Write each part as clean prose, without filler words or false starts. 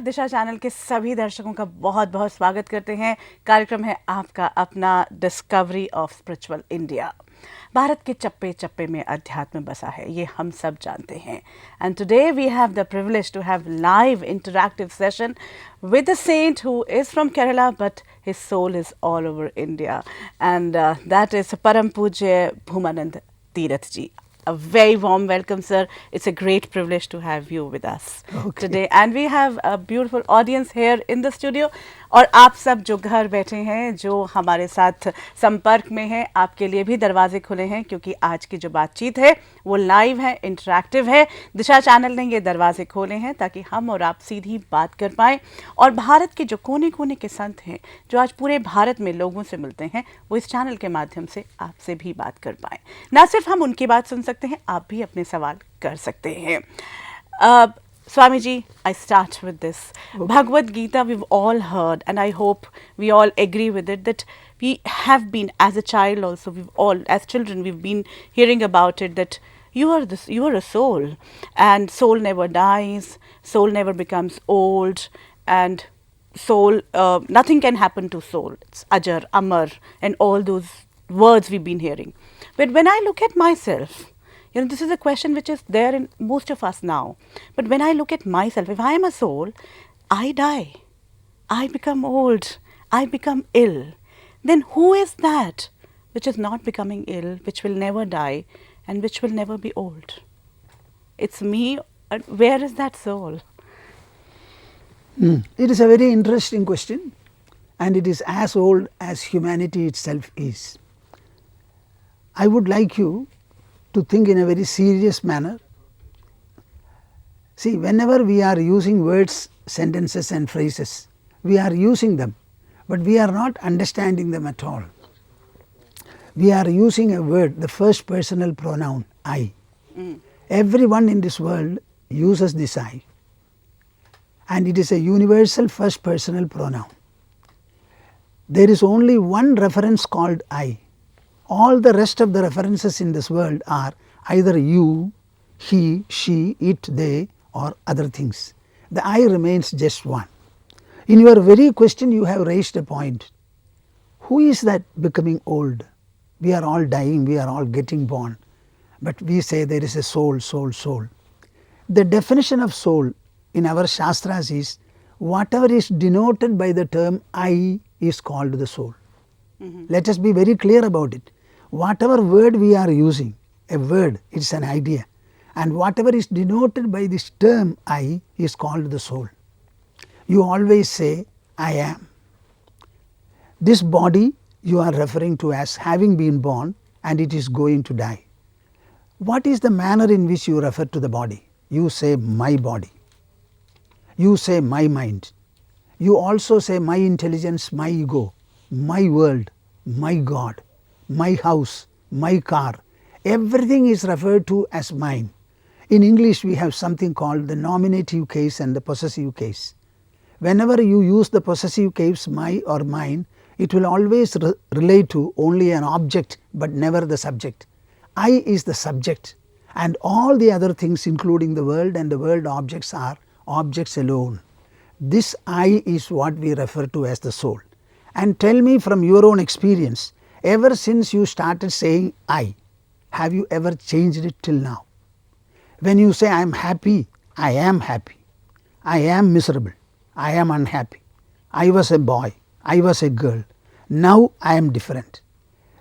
नमस्कार। दिशा चैनल के सभी दर्शकों का बहुत बहुत स्वागत करते हैं। कार्यक्रम है आपका अपना discovery of spiritual India. Bharat के चप्पे चप्पे में अध्यात्म बसा है, ये हम सब जानते हैं। And today we have the privilege to have live interactive session with a saint who is from Kerala but his soul is all over India, and that is Param Poojya Bhoomananda Tirtha Ji. A very warm welcome, sir. It's a great privilege to have you with us today, and we have a beautiful audience here in the studio. और आप सब जो घर बैठे हैं, जो हमारे साथ संपर्क में हैं, आपके लिए भी दरवाजे खुले हैं, क्योंकि आज की जो बातचीत है वो लाइव है, इंटरैक्टिव है। दिशा चैनल ने ये दरवाजे खोले हैं ताकि हम और आप सीधी बात कर पाएँ, और भारत के जो कोने कोने के संत हैं, जो आज पूरे भारत में लोगों से मिलते हैं, वो इस चैनल के माध्यम से आपसे भी बात कर पाएँ। ना सिर्फ हम उनकी बात सुन सकते हैं, आप भी अपने सवाल कर सकते हैं। Swami Ji, I start with this. Okay. Bhagavad Gita we've all heard, and I hope we all agree with it, that we have been, as a child also, as children, we've been hearing about it, that you are a soul, and soul never dies, soul never becomes old, and soul, nothing can happen to soul. It's Ajar, Amar, and all those words we've been hearing. But when I look at myself, this is a question which is there in most of us now. But when I look at myself, if I am a soul, I die, I become old, I become ill. Then who is that which is not becoming ill, which will never die, and which will never be old? It's me. Where is that soul? It is a very interesting question, and it is as old as humanity itself is. I would like you to think in a very serious manner. See, whenever we are using words, sentences and phrases, we are using them, but we are not understanding them at all. We are using a word, the first personal pronoun, I. Everyone in this world uses this I, and it is a universal first personal pronoun. There is only one reference called I. All the rest of the references in this world are either you, he, she, it, they, or other things. The I remains just one. In your very question you have raised a point. Who is that becoming old? We are all dying, we are all getting born. But we say there is a soul, soul, soul. The definition of soul in our Shastras is whatever is denoted by the term I is called the soul. Let us be very clear about it. Whatever word we are using, a word, it's an idea, and whatever is denoted by this term I is called the soul. You always say I am. This body you are referring to as having been born, and it is going to die. What is the manner in which you refer to the body? You say my body. You say my mind. You also say my intelligence, my ego, my world, my God, my house, my car. Everything is referred to as mine. In English we have something called the nominative case and the possessive case. Whenever you use the possessive case my or mine, it will always relate to only an object but never the subject. I is the subject, and all the other things including the world and the world objects are objects alone. This I is what we refer to as the soul. And tell me from your own experience, ever since you started saying I, have you ever changed it till now? When you say I am happy, I am happy. I am miserable, I am unhappy. I was a boy, I was a girl. Now I am different.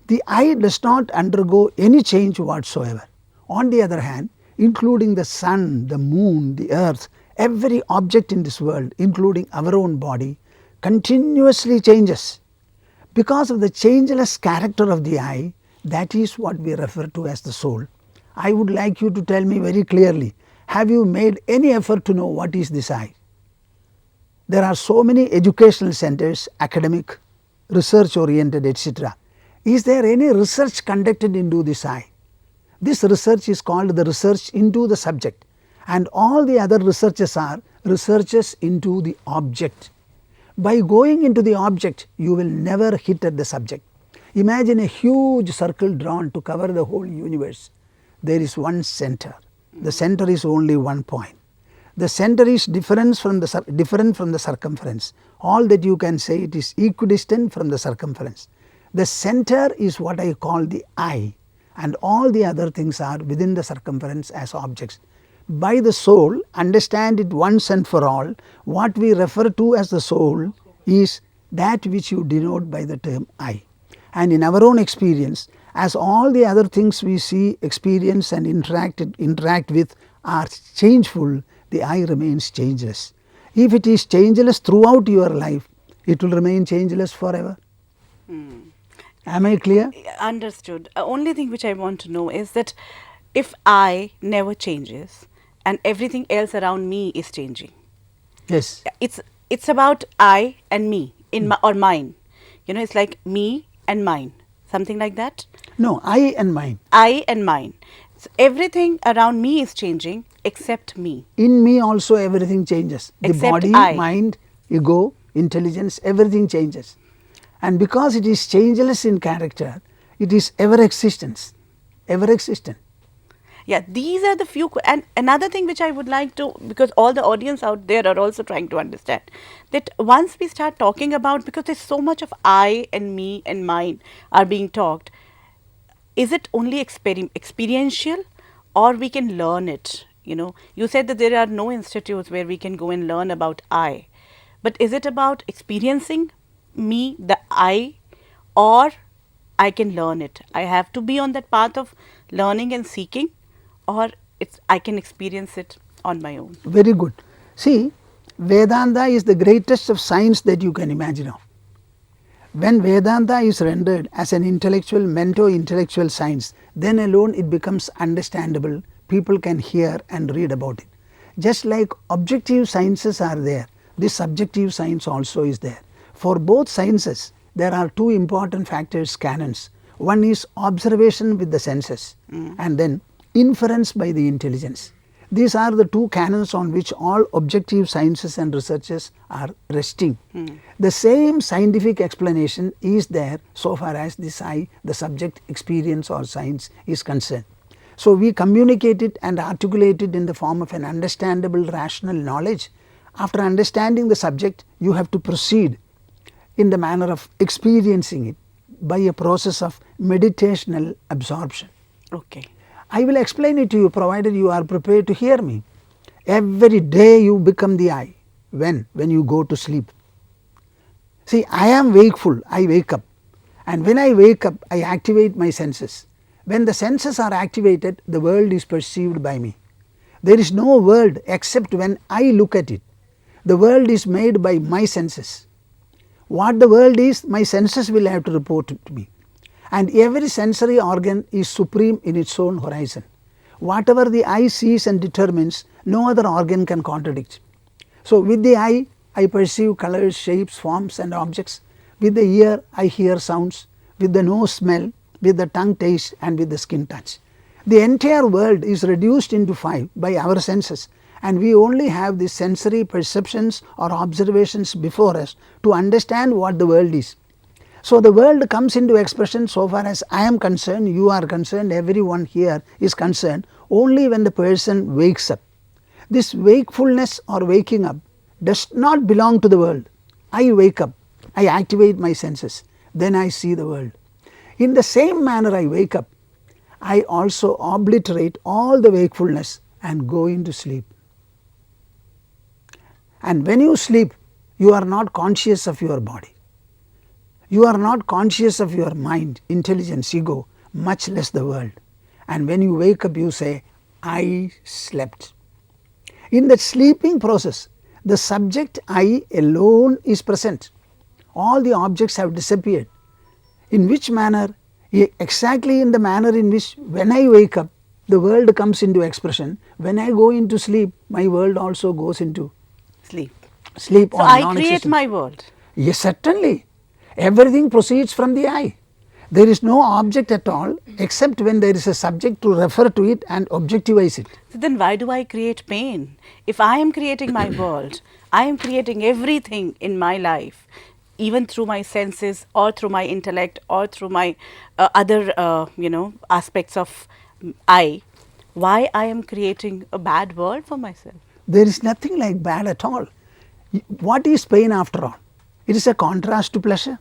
The I does not undergo any change whatsoever. On the other hand, including the sun, the moon, the earth, every object in this world, including our own body, continuously changes. Because of the changeless character of the I, that is what we refer to as the soul. I would like you to tell me very clearly, have you made any effort to know what is this I? There are so many educational centers, academic, research oriented, etc. Is there any research conducted into this I? This research is called the research into the subject, and all the other researches are researches into the object. By going into the object, you will never hit at the subject. Imagine a huge circle drawn to cover the whole universe. There is one center. The center is only one point. The center is different from the circumference. All that you can say, it is equidistant from the circumference. The center is what I call the I, and all the other things are within the circumference as objects. By the soul, understand it once and for all, what we refer to as the soul is that which you denote by the term I. And in our own experience, as all the other things we see, experience and interact with are changeful, the I remains changeless. If it is changeless throughout your life, it will remain changeless forever. Am I clear? Understood. Only thing which I want to know is that if I never changes and everything else around me is changing, Yes. it's about I and me or mine. It's like me and mine, something like that. No, I and mine. I and mine. So everything around me is changing except me. In me also everything changes. Except the body, I. mind, ego, intelligence, everything changes. And because it is changeless in character, it is ever existence, ever existent. Yeah, these are the few. And another thing which I would like to, because all the audience out there are also trying to understand, that once we start talking about, because there's so much of I and me and mine are being talked, is it only experiential, or we can learn it? You said that there are no institutes where we can go and learn about I, but is it about experiencing me, the I, or I can learn it? I have to be on that path of learning and seeking, or I can experience it on my own. Very good. See, Vedanta is the greatest of science that you can imagine of. When Vedanta is rendered as an intellectual, mento-intellectual science, then alone it becomes understandable. People can hear and read about it. Just like objective sciences are there, this subjective science also is there. For both sciences, there are two important factors, canons. One is observation with the senses, and then inference by the intelligence. These are the two canons on which all objective sciences and researches are resting. The same scientific explanation is there so far as this I, the subject experience or science, is concerned. So we communicate it and articulate it in the form of an understandable rational knowledge. After understanding the subject, you have to proceed in the manner of experiencing it by a process of meditational absorption. Okay. I will explain it to you provided you are prepared to hear me. Every day you become the I. When you go to sleep. See, I am wakeful, I wake up, and when I wake up I activate my senses. When the senses are activated, the world is perceived by me. There is no world except when I look at it. The world is made by my senses. What the world is, my senses will have to report it to me. And every sensory organ is supreme in its own horizon. Whatever the eye sees and determines, no other organ can contradict. So with the eye, I perceive colors, shapes, forms and objects. With the ear, I hear sounds. With the nose, smell. With the tongue, taste, and with the skin, touch. The entire world is reduced into 5 by our senses, and we only have the sensory perceptions or observations before us to understand what the world is. So the world comes into expression so far as I am concerned, you are concerned, everyone here is concerned, only when the person wakes up. This wakefulness or waking up does not belong to the world. I wake up, I activate my senses, then I see the world. In the same manner I wake up, I also obliterate all the wakefulness and go into sleep. And when you sleep, you are not conscious of your body. You are not conscious of your mind, intelligence, ego, much less the world. And when you wake up, you say, I slept. In that sleeping process, the subject I alone is present. All the objects have disappeared. In which manner? Exactly in the manner in which when I wake up, the world comes into expression. When I go into sleep, my world also goes into sleep. Sleep so I create my world. Yes, certainly. Everything proceeds from the I. There is no object at all except when there is a subject to refer to it and objectivize it. So then why do I create pain? If I am creating my world, I am creating everything in my life, even through my senses or through my intellect or through my other aspects of I. Why I am creating a bad world for myself? There is nothing like bad at all. What is pain after all? It is a contrast to pleasure.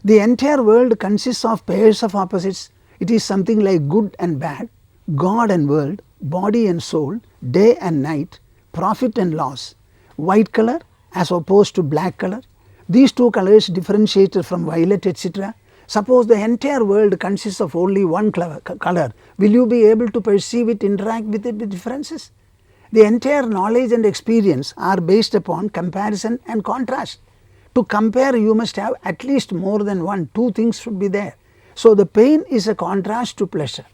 The entire world consists of pairs of opposites. It is something like good and bad, God and world, body and soul, day and night, profit and loss, white color as opposed to black color. These two colors differentiated from violet, etc. Suppose the entire world consists of only one color, will you be able to perceive it, interact with it, with differences? The entire knowledge and experience are based upon comparison and contrast. To compare, you must have at least more than one, two things should be there. So the pain is a contrast to pleasure.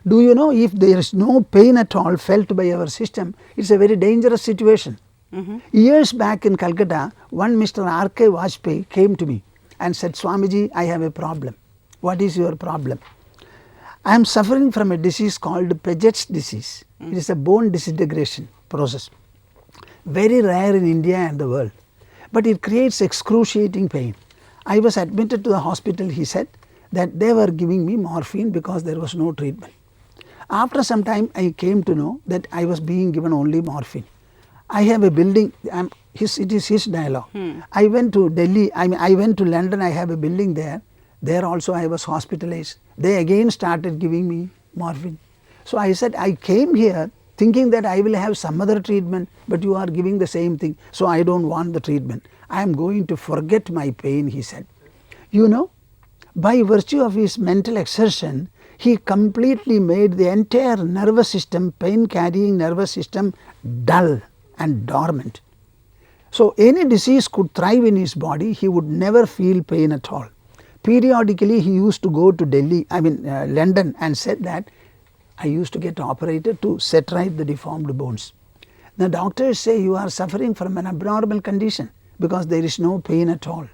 Do you know, if there is no pain at all felt by our system, it is a very dangerous situation. Years back in Calcutta, one Mr. R.K. Vajpayee came to me and said, Swamiji, I have a problem. What is your problem? I am suffering from a disease called Paget's disease. It is a bone disintegration process, very rare in India and the world, but it creates excruciating pain. I was admitted to the hospital, he said, that they were giving me morphine because there was no treatment. After some time, I came to know that I was being given only morphine. I have a building, it is his dialogue. I went to Delhi, I went to London, I have a building there. There also I was hospitalized. They again started giving me morphine. So I said, I came here thinking that I will have some other treatment, but you are giving the same thing, so I don't want the treatment. I am going to forget my pain, he said. You know, by virtue of his mental exertion, he completely made the entire nervous system, pain-carrying nervous system, dull and dormant. So any disease could thrive in his body, he would never feel pain at all. Periodically he used to go to London and said that I used to get operated to set right the deformed bones. The doctors say you are suffering from an abnormal condition because there is no pain at all.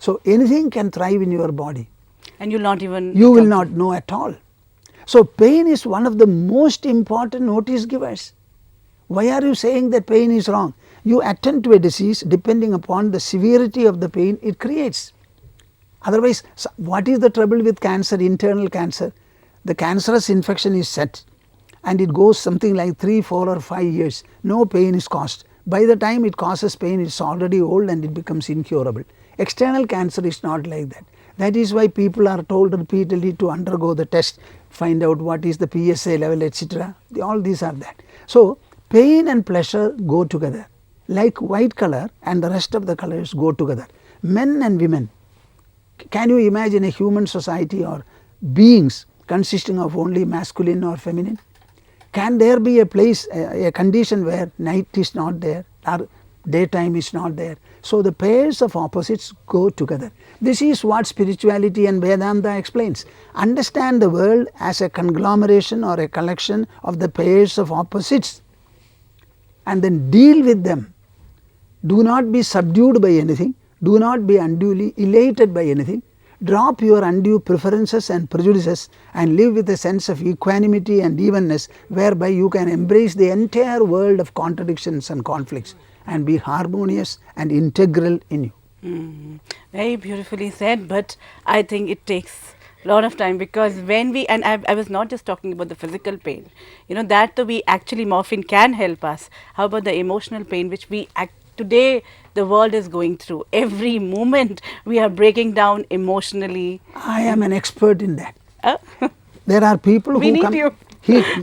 So anything can thrive in your body. And you will not even... You will not know at all. So pain is one of the most important notice givers. Why are you saying that pain is wrong? You attend to a disease depending upon the severity of the pain it creates. Otherwise, what is the trouble with cancer, internal cancer? The cancerous infection is set and it goes something like 3, 4 or 5 years. No pain is caused. By the time it causes pain, it is already old and it becomes incurable. External cancer is not like that. That is why people are told repeatedly to undergo the test, find out what is the PSA level, etc. All these are that. So pain and pleasure go together, like white color and the rest of the colors go together. Men and women. Can you imagine a human society or beings consisting of only masculine or feminine? Can there be a place, a condition where night is not there or daytime is not there? So the pairs of opposites go together. This is what spirituality and Vedanta explains. Understand the world as a conglomeration or a collection of the pairs of opposites and then deal with them. Do not be subdued by anything. Do not be unduly elated by anything. Drop your undue preferences and prejudices and live with a sense of equanimity and evenness whereby you can embrace the entire world of contradictions and conflicts and be harmonious and integral in you. Very beautifully said, but I think it takes a lot of time because when we, and I was not just talking about the physical pain, you know, that we actually morphine can help us. How about the emotional pain which we today the world is going through? Every moment we are breaking down emotionally. I am an expert in that. There are people who come.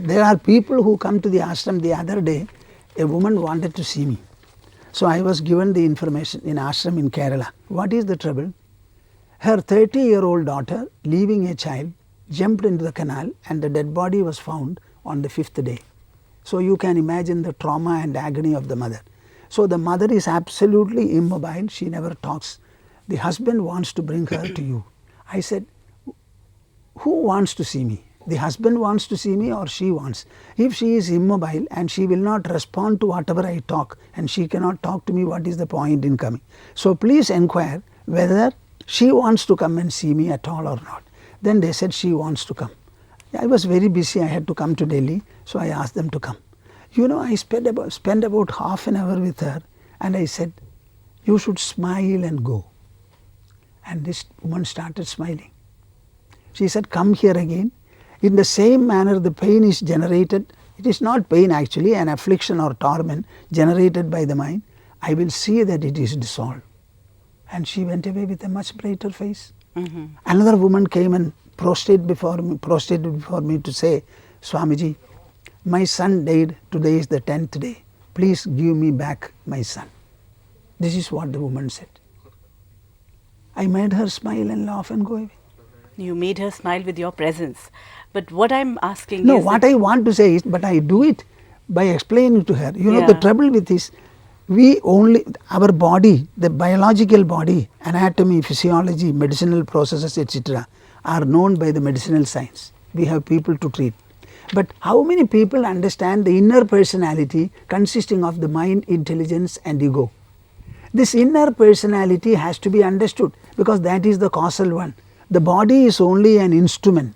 There are people who come to the ashram. The other day, a woman wanted to see me. So I was given the information in ashram in Kerala. What is the trouble? Her 30-year-old daughter, leaving a child, jumped into the canal and the dead body was found on the 5th day. So you can imagine the trauma and agony of the mother. So the mother is absolutely immobile, she never talks. The husband wants to bring her to you. I said, who wants to see me? The husband wants to see me or she wants? If she is immobile and she will not respond to whatever I talk and she cannot talk to me, what is the point in coming? So please inquire whether she wants to come and see me at all or not. Then they said she wants to come. I was very busy, I had to come to Delhi, so I asked them to come. You know, I spent about half an hour with her and I said, you should smile and go. And this woman started smiling. She said, come here again. In the same manner the pain is generated It is not pain actually, an affliction or torment generated by the mind. I will see that it is dissolved. And she went away with a much brighter face. Another woman came and prostrated before me to say, Swamiji, my son died, today is the 10th day. Please give me back my son. This is what the woman said. I made her smile and laugh and go away. You made her smile with your presence. But what I'm asking No, is... what I want to say is, but I do it by explaining to her. You know, the Yeah. trouble with this, our body, the biological body, anatomy, physiology, medicinal processes, etc., are known by the medicinal science. We have people to treat. But how many people understand the inner personality consisting of the mind, intelligence and ego? This inner personality has to be understood because that is the causal one. The body is only an instrument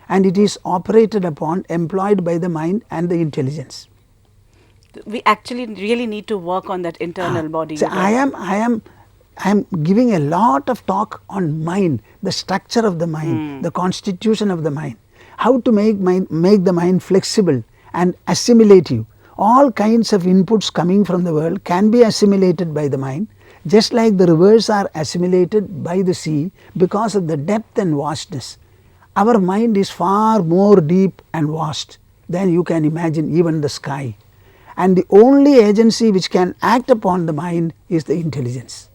and it is operated upon, employed by the mind and the intelligence. We actually really need to work on that internal body. So I am giving a lot of talk on mind, the structure of the mind, the constitution of the mind, how to make the mind flexible and assimilative. All kinds of inputs coming from the world can be assimilated by the mind, just like the rivers are assimilated by the sea because of the depth and vastness. Our mind is far more deep and vast than you can imagine, even the sky. And the only agency which can act upon the mind is the intelligence.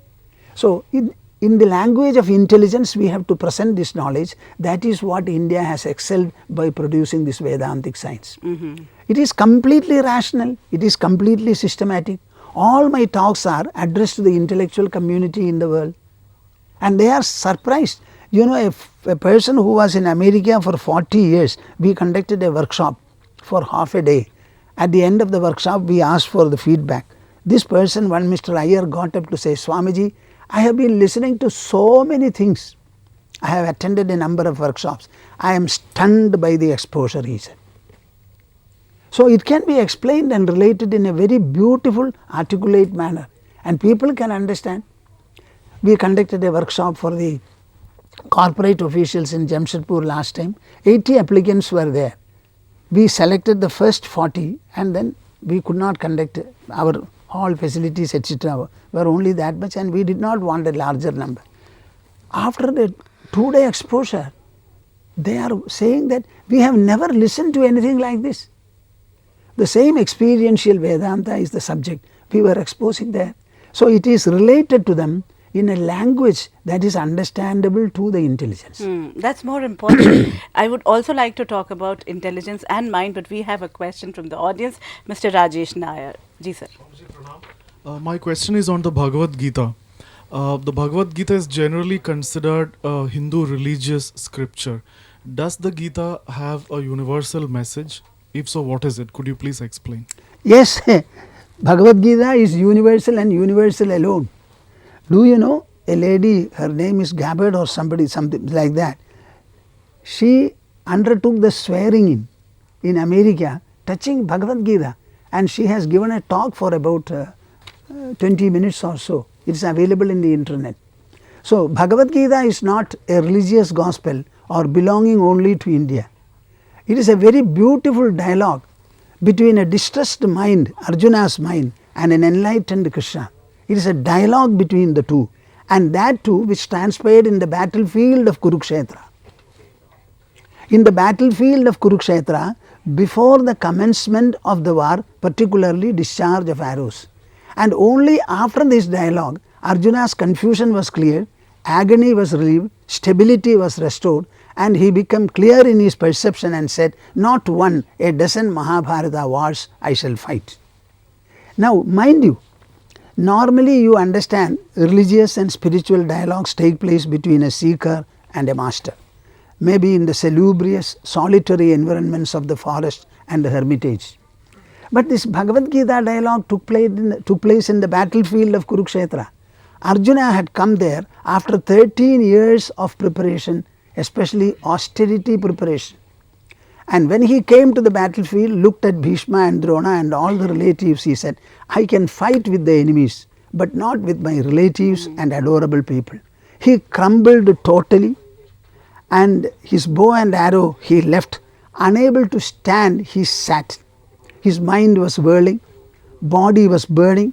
So, in the language of intelligence, we have to present this knowledge. That is what India has excelled by producing this Vedantic science. It is completely rational, it is completely systematic. All my talks are addressed to the intellectual community in the world. And they are surprised. You know, if a person who was in America for 40 years, we conducted a workshop for half a day. At the end of the workshop, we asked for the feedback. This person, one Mr. Iyer, got up to say, Swamiji, I have been listening to so many things. I have attended a number of workshops. I am stunned by the exposure, he said. So it can be explained and related in a very beautiful, articulate manner, and people can understand. We conducted a workshop for the corporate officials in Jamshedpur last time. 80 applicants were there. We selected the first 40 and then we could not conduct our hall facilities, etc. were only that much and we did not want a larger number. After the 2-day exposure, they are saying that we have never listened to anything like this. The same experiential Vedanta is the subject we were exposing there. So it is related to them in a language that is understandable to the intelligence. That's more important. I would also like to talk about intelligence and mind, but we have a question from the audience. Mr. Rajesh Nair. Ji sir. My question is on the Bhagavad Gita. The Bhagavad Gita is generally considered a Hindu religious scripture. Does the Gita have a universal message? If so, what is it? Could you please explain? Yes, Bhagavad Gita is universal and universal alone. Do you know a lady, her name is Gabbard or something like that. She undertook the swearing in America touching Bhagavad Gita, and she has given a talk for about 20 minutes or so. It is available in the internet. So Bhagavad Gita is not a religious gospel or belonging only to India. It is a very beautiful dialogue between a distressed mind, Arjuna's mind, and an enlightened Krishna. It is a dialogue between the two, and that too which transpired in the battlefield of Kurukshetra. In the battlefield of Kurukshetra, before the commencement of the war, particularly discharge of arrows. And only after this dialogue, Arjuna's confusion was cleared, agony was relieved, stability was restored, and he became clear in his perception and said, not one, a dozen Mahabharata wars I shall fight. Now, mind you, normally you understand religious and spiritual dialogues take place between a seeker and a master, maybe in the salubrious, solitary environments of the forest and the hermitage. But this Bhagavad Gita dialogue took place in the battlefield of Kurukshetra. Arjuna had come there after 13 years of preparation, especially austerity preparation. And when he came to the battlefield, looked at Bhishma and Drona and all the relatives, he said, I can fight with the enemies, but not with my relatives and adorable people. He crumbled totally, and his bow and arrow he left. Unable to stand, he sat. His mind was whirling, body was burning,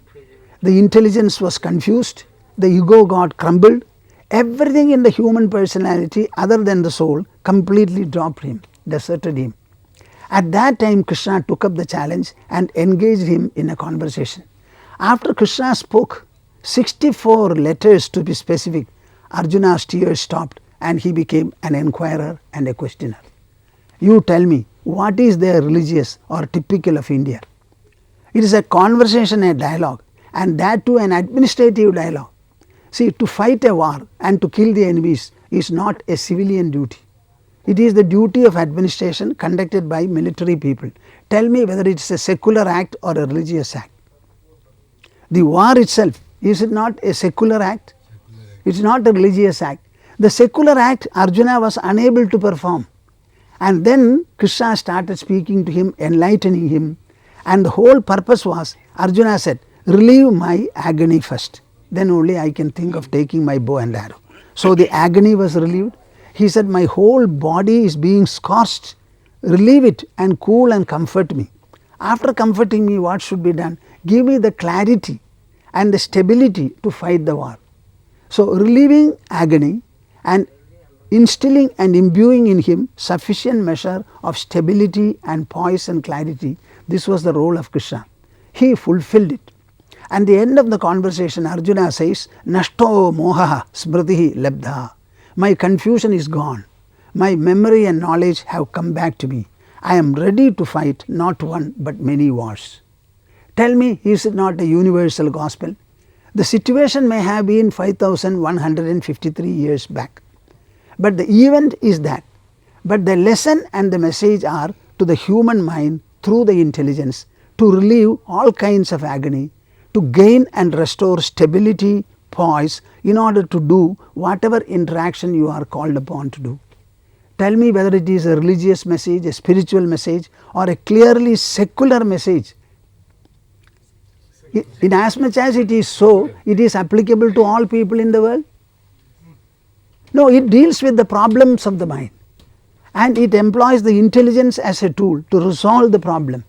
the intelligence was confused, the ego got crumbled. Everything in the human personality other than the soul completely dropped him, deserted him. At that time Krishna took up the challenge and engaged him in a conversation. After Krishna spoke 64 letters to be specific, Arjuna's tears stopped and he became an inquirer and a questioner. You tell me, what is there religious or typical of India? It is a conversation, a dialogue, and that too an administrative dialogue. See, to fight a war and to kill the enemies is not a civilian duty. It is the duty of administration conducted by military people. Tell me whether it is a secular act or a religious act. The war itself, is it not a secular act? It is not a religious act. The secular act Arjuna was unable to perform. And then Krishna started speaking to him, enlightening him, and the whole purpose was, Arjuna said, relieve my agony first, then only I can think of taking my bow and arrow. So the agony was relieved. He said, my whole body is being scorched, relieve it and cool and comfort me. After comforting me, what should be done? Give me the clarity and the stability to fight the war. So relieving agony and instilling and imbuing in him sufficient measure of stability and poise and clarity, this was the role of Krishna. He fulfilled it. And the end of the conversation, Arjuna says, Nashto mohaha smritihi labdha. My confusion is gone. My memory and knowledge have come back to me. I am ready to fight not one but many wars. Tell me, is it not a universal gospel? The situation may have been 5153 years back. But the event is that. But the lesson and the message are to the human mind through the intelligence to relieve all kinds of agony, to gain and restore stability, poise in order to do whatever interaction you are called upon to do. Tell me whether it is a religious message, a spiritual message, or a clearly secular message. In as much as it is so, it is applicable to all people in the world. No, it deals with the problems of the mind and it employs the intelligence as a tool to resolve the problem.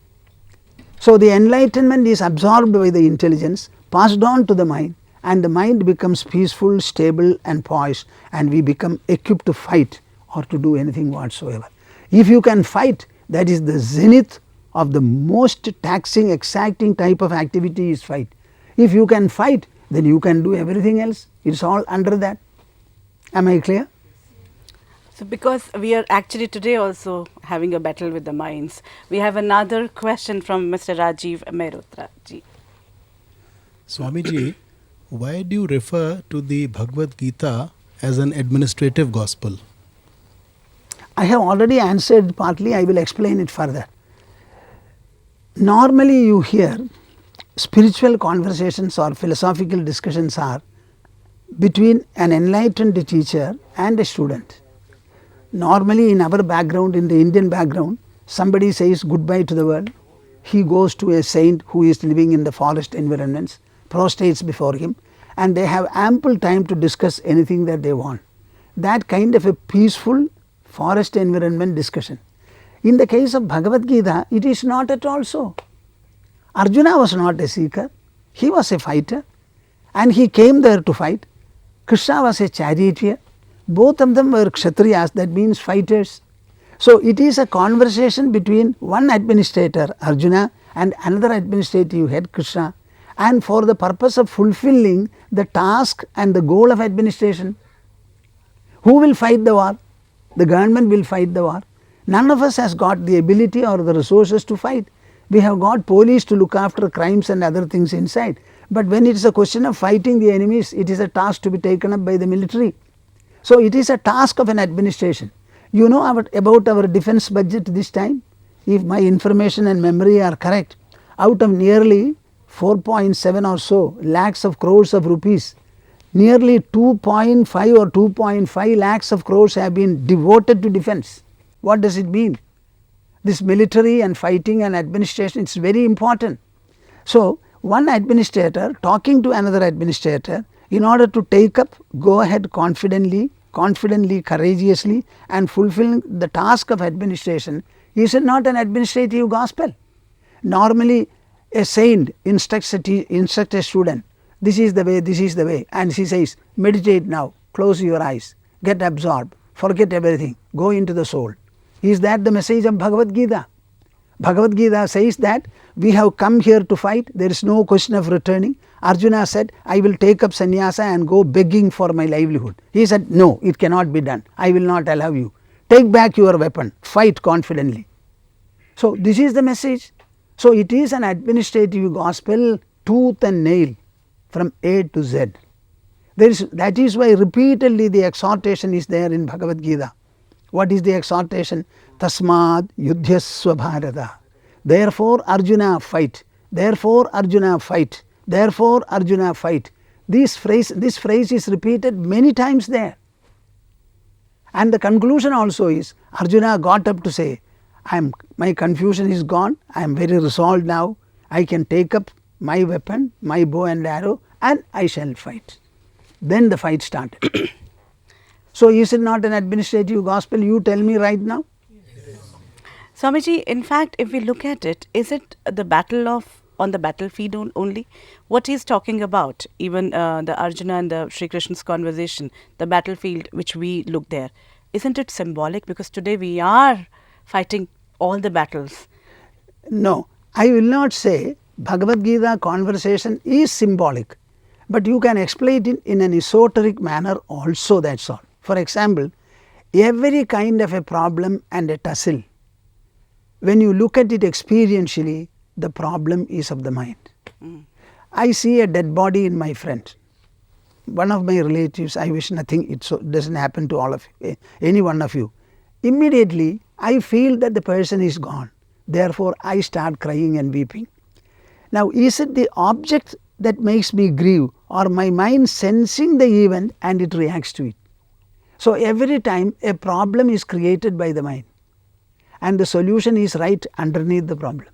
So the enlightenment is absorbed by the intelligence, passed on to the mind, and the mind becomes peaceful, stable and poised, and we become equipped to fight or to do anything whatsoever. If you can fight, that is the zenith of the most taxing, exacting type of activity is fight. If you can fight, then you can do everything else. It is all under that. Am I clear? So because we are actually today also having a battle with the minds, we have another question from Mr. Rajiv Girish. Swami Ji, why do you refer to the Bhagavad Gita as an administrative gospel? I have already answered partly, I will explain it further. Normally you hear spiritual conversations or philosophical discussions are between an enlightened teacher and a student. Normally in our background, in the Indian background, somebody says goodbye to the world. He goes to a saint who is living in the forest environments, prostrates before him, and they have ample time to discuss anything that they want. That kind of a peaceful forest environment discussion. In the case of Bhagavad Gita, it is not at all so. Arjuna was not a seeker, he was a fighter and he came there to fight. Krishna was a charioteer, both of them were Kshatriyas, that means fighters. So it is a conversation between one administrator Arjuna and another administrative head Krishna, and for the purpose of fulfilling the task and the goal of administration. Who will fight the war? The government will fight the war. None of us has got the ability or the resources to fight. We have got police to look after crimes and other things inside. But when it is a question of fighting the enemies, it is a task to be taken up by the military. So it is a task of an administration. You know about our defense budget this time? If my information and memory are correct, out of nearly 4.7 or so lakhs of crores of rupees, nearly 2.5 or 2.5 lakhs of crores have been devoted to defense. What does it mean? This military and fighting and administration, it is very important. So one administrator talking to another administrator in order to take up, go ahead confidently, courageously and fulfilling the task of administration, is it not an administrative gospel? Normally a saint instructs a student, this is the way, and she says, meditate now, close your eyes, get absorbed, forget everything, go into the soul. Is that the message of Bhagavad Gita? Bhagavad Gita says that we have come here to fight, there is no question of returning. Arjuna said, I will take up sannyasa and go begging for my livelihood. He said, no, it cannot be done, I will not allow you. Take back your weapon, fight confidently. So this is the message. So it is an administrative gospel, tooth and nail, from A to Z. That is why repeatedly the exhortation is there in Bhagavad Gita. What is the exhortation? Tasmad yudhyasva bharata. Therefore Arjuna fight. Therefore Arjuna fight. Therefore Arjuna fight. This phrase is repeated many times there. And the conclusion also is, Arjuna got up to say, my confusion is gone, I am very resolved now, I can take up my weapon, my bow and arrow, and I shall fight. Then the fight started. So is it not an administrative gospel? You tell me right now. Swamiji, in fact, if we look at it, is it the battle on the battlefield only? What he is talking about, even the Arjuna and the Sri Krishna's conversation, the battlefield which we look there, isn't it symbolic? Because today we are fighting all the battles. No, I will not say Bhagavad Gita conversation is symbolic, but you can explain it in an esoteric manner also, that's all. For example, every kind of a problem and a tussle, when you look at it experientially, the problem is of the mind. I see a dead body in my friend. One of my relatives, I wish nothing, it doesn't happen to all of you, any one of you. Immediately, I feel that the person is gone. Therefore, I start crying and weeping. Now, is it the object that makes me grieve, or my mind sensing the event and it reacts to it? So, every time a problem is created by the mind and the solution is right underneath the problem.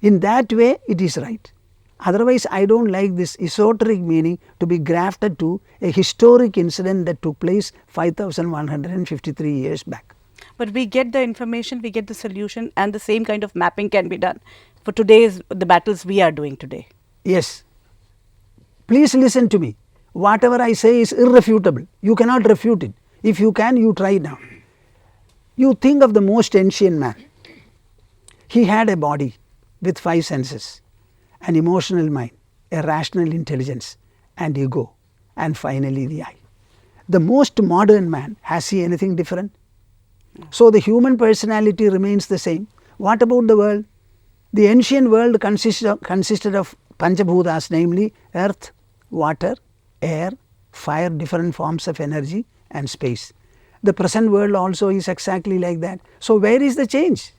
In that way, it is right. Otherwise, I don't like this esoteric meaning to be grafted to a historic incident that took place 5,153 years back. But we get the information, we get the solution, and the same kind of mapping can be done for today's, the battles we are doing today. Yes. Please listen to me. Whatever I say is irrefutable. You cannot refute it. If you can, you try now. You think of the most ancient man. He had a body with 5 senses, an emotional mind, a rational intelligence, and ego, and finally the I. The most modern man, has he anything different? So the human personality remains the same. What about the world? The ancient world consisted of Panchabhutas, namely earth, water, air, fire, different forms of energy, and space. The present world also is exactly like that. So where is the change?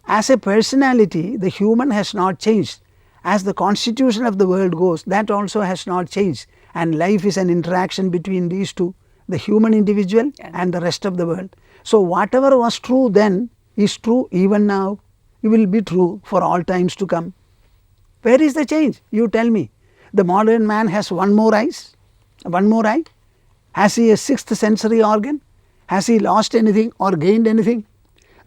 As a personality, the human has not changed. As the constitution of the world goes, that also has not changed. And life is an interaction between these two, the human individual and the rest of the world. So whatever was true then is true even now. It will be true for all times to come. Where is the change? You tell me. The modern man has one more eye? Has he a 6th sensory organ? Has he lost anything or gained anything?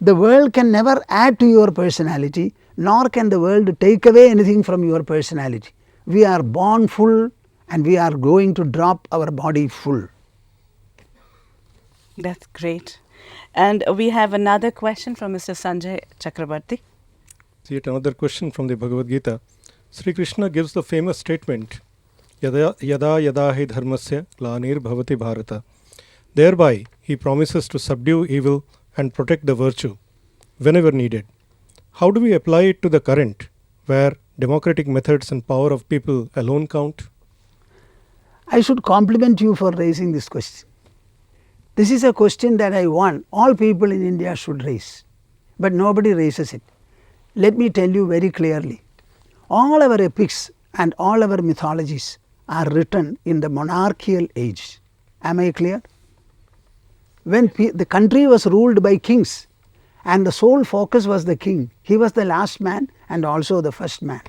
The world can never add to your personality, nor can the world take away anything from your personality. We are born full and we are going to drop our body full. That's great. And we have another question from Mr. Sanjay Chakrabarti. Yet another question from the Bhagavad Gita. Sri Krishna gives the famous statement, Yada yada hi dharmasya glanir bhavati bharata. Thereby, he promises to subdue evil and protect the virtue whenever needed. How do we apply it to the current, where democratic methods and power of people alone count? I should compliment you for raising this question. This is a question that I want all people in India should raise, but nobody raises it. Let me tell you very clearly, all our epics and all our mythologies are written in the monarchical age. Am I clear? When the country was ruled by kings and the sole focus was the king, he was the last man and also the first man.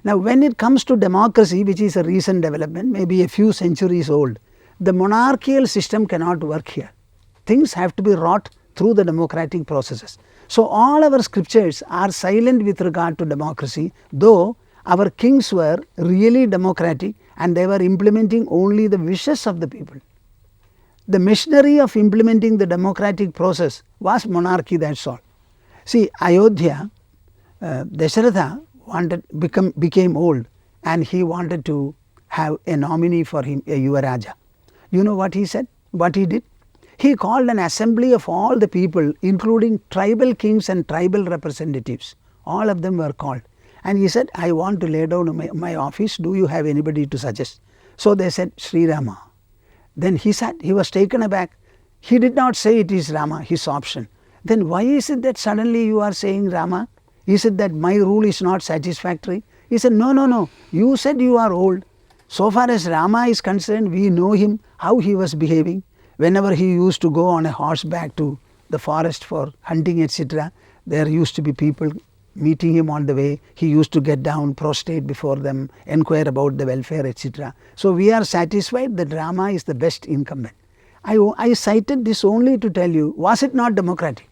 Now when it comes to democracy, which is a recent development, maybe a few centuries old, the monarchical system cannot work here. Things have to be wrought through the democratic processes. So all our scriptures are silent with regard to democracy, though our kings were really democratic and they were implementing only the wishes of the people. The machinery of implementing the democratic process was monarchy, that's all. See, Ayodhya, Dasharatha became old and he wanted to have a nominee for him, a Yuvaraja. You know what he said? What he did? He called an assembly of all the people, including tribal kings and tribal representatives. All of them were called. And he said, I want to lay down my office. Do you have anybody to suggest? So they said, Sri Rama. Then he said, he was taken aback. He did not say it is Rama, his option. Then why is it that suddenly you are saying Rama? Is it that my rule is not satisfactory? He said, no, no, no. You said you are old. So far as Rama is concerned, we know him, how he was behaving. Whenever he used to go on a horseback to the forest for hunting, etc., there used to be people meeting him on the way. He used to get down, prostrate before them, inquire about the welfare, etc. So we are satisfied that Rama is the best incumbent. I cited this only to tell you, was it not democratic?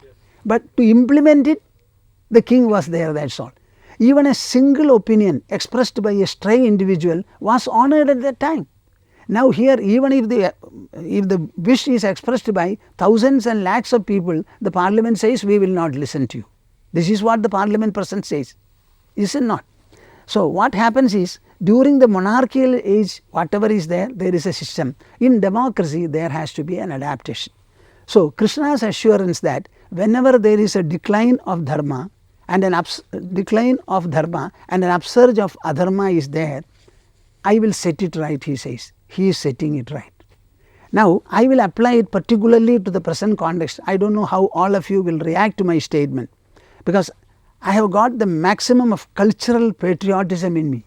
Yes. But to implement it, the king was there, that's all. Even a single opinion expressed by a stray individual was honored at that time. Now here, even if the wish is expressed by thousands and lakhs of people, the parliament says, we will not listen to you. This is what the parliament person says, is it not? So what happens is, during the monarchical age, whatever is there, there is a system. In democracy, there has to be an adaptation. So Krishna's assurance that whenever there is a decline of dharma and an upsurge of adharma is there, I will set it right, he says. He is setting it right. Now, I will apply it particularly to the present context. I don't know how all of you will react to my statement, because I have got the maximum of cultural patriotism in me.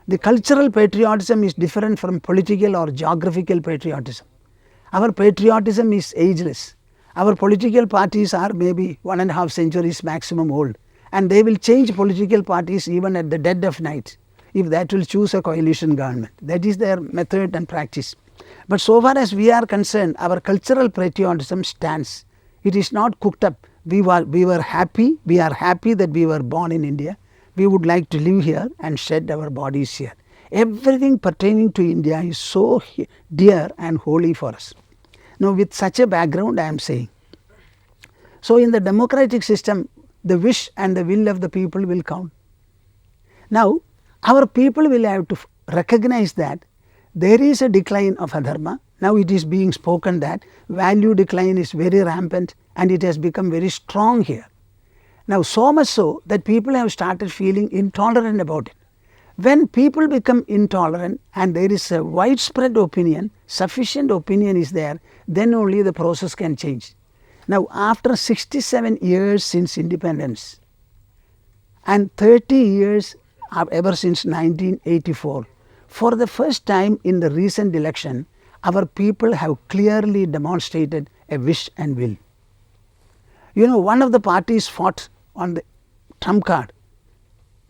The cultural patriotism is different from political or geographical patriotism. Our patriotism is ageless. Our political parties are maybe 1.5 centuries maximum old, and they will change political parties even at the dead of night, if that will choose a coalition government. That is their method and practice. But so far as we are concerned, our cultural patriotism stands. It is not cooked up. We were happy. We are happy that we were born in India. We would like to live here and shed our bodies here. Everything pertaining to India is so dear and holy for us. Now, with such a background, I am saying, so in the democratic system, the wish and the will of the people will count. Now, our people will have to recognize that there is a decline of adharma. Now it is being spoken that value decline is very rampant and it has become very strong here. Now so much so that people have started feeling intolerant about it. When people become intolerant and there is a widespread opinion, sufficient opinion is there, then only the process can change. Now after 67 years since independence and 30 years ever since 1984, for the first time in the recent election, our people have clearly demonstrated a wish and will. You know, one of the parties fought on the trump card,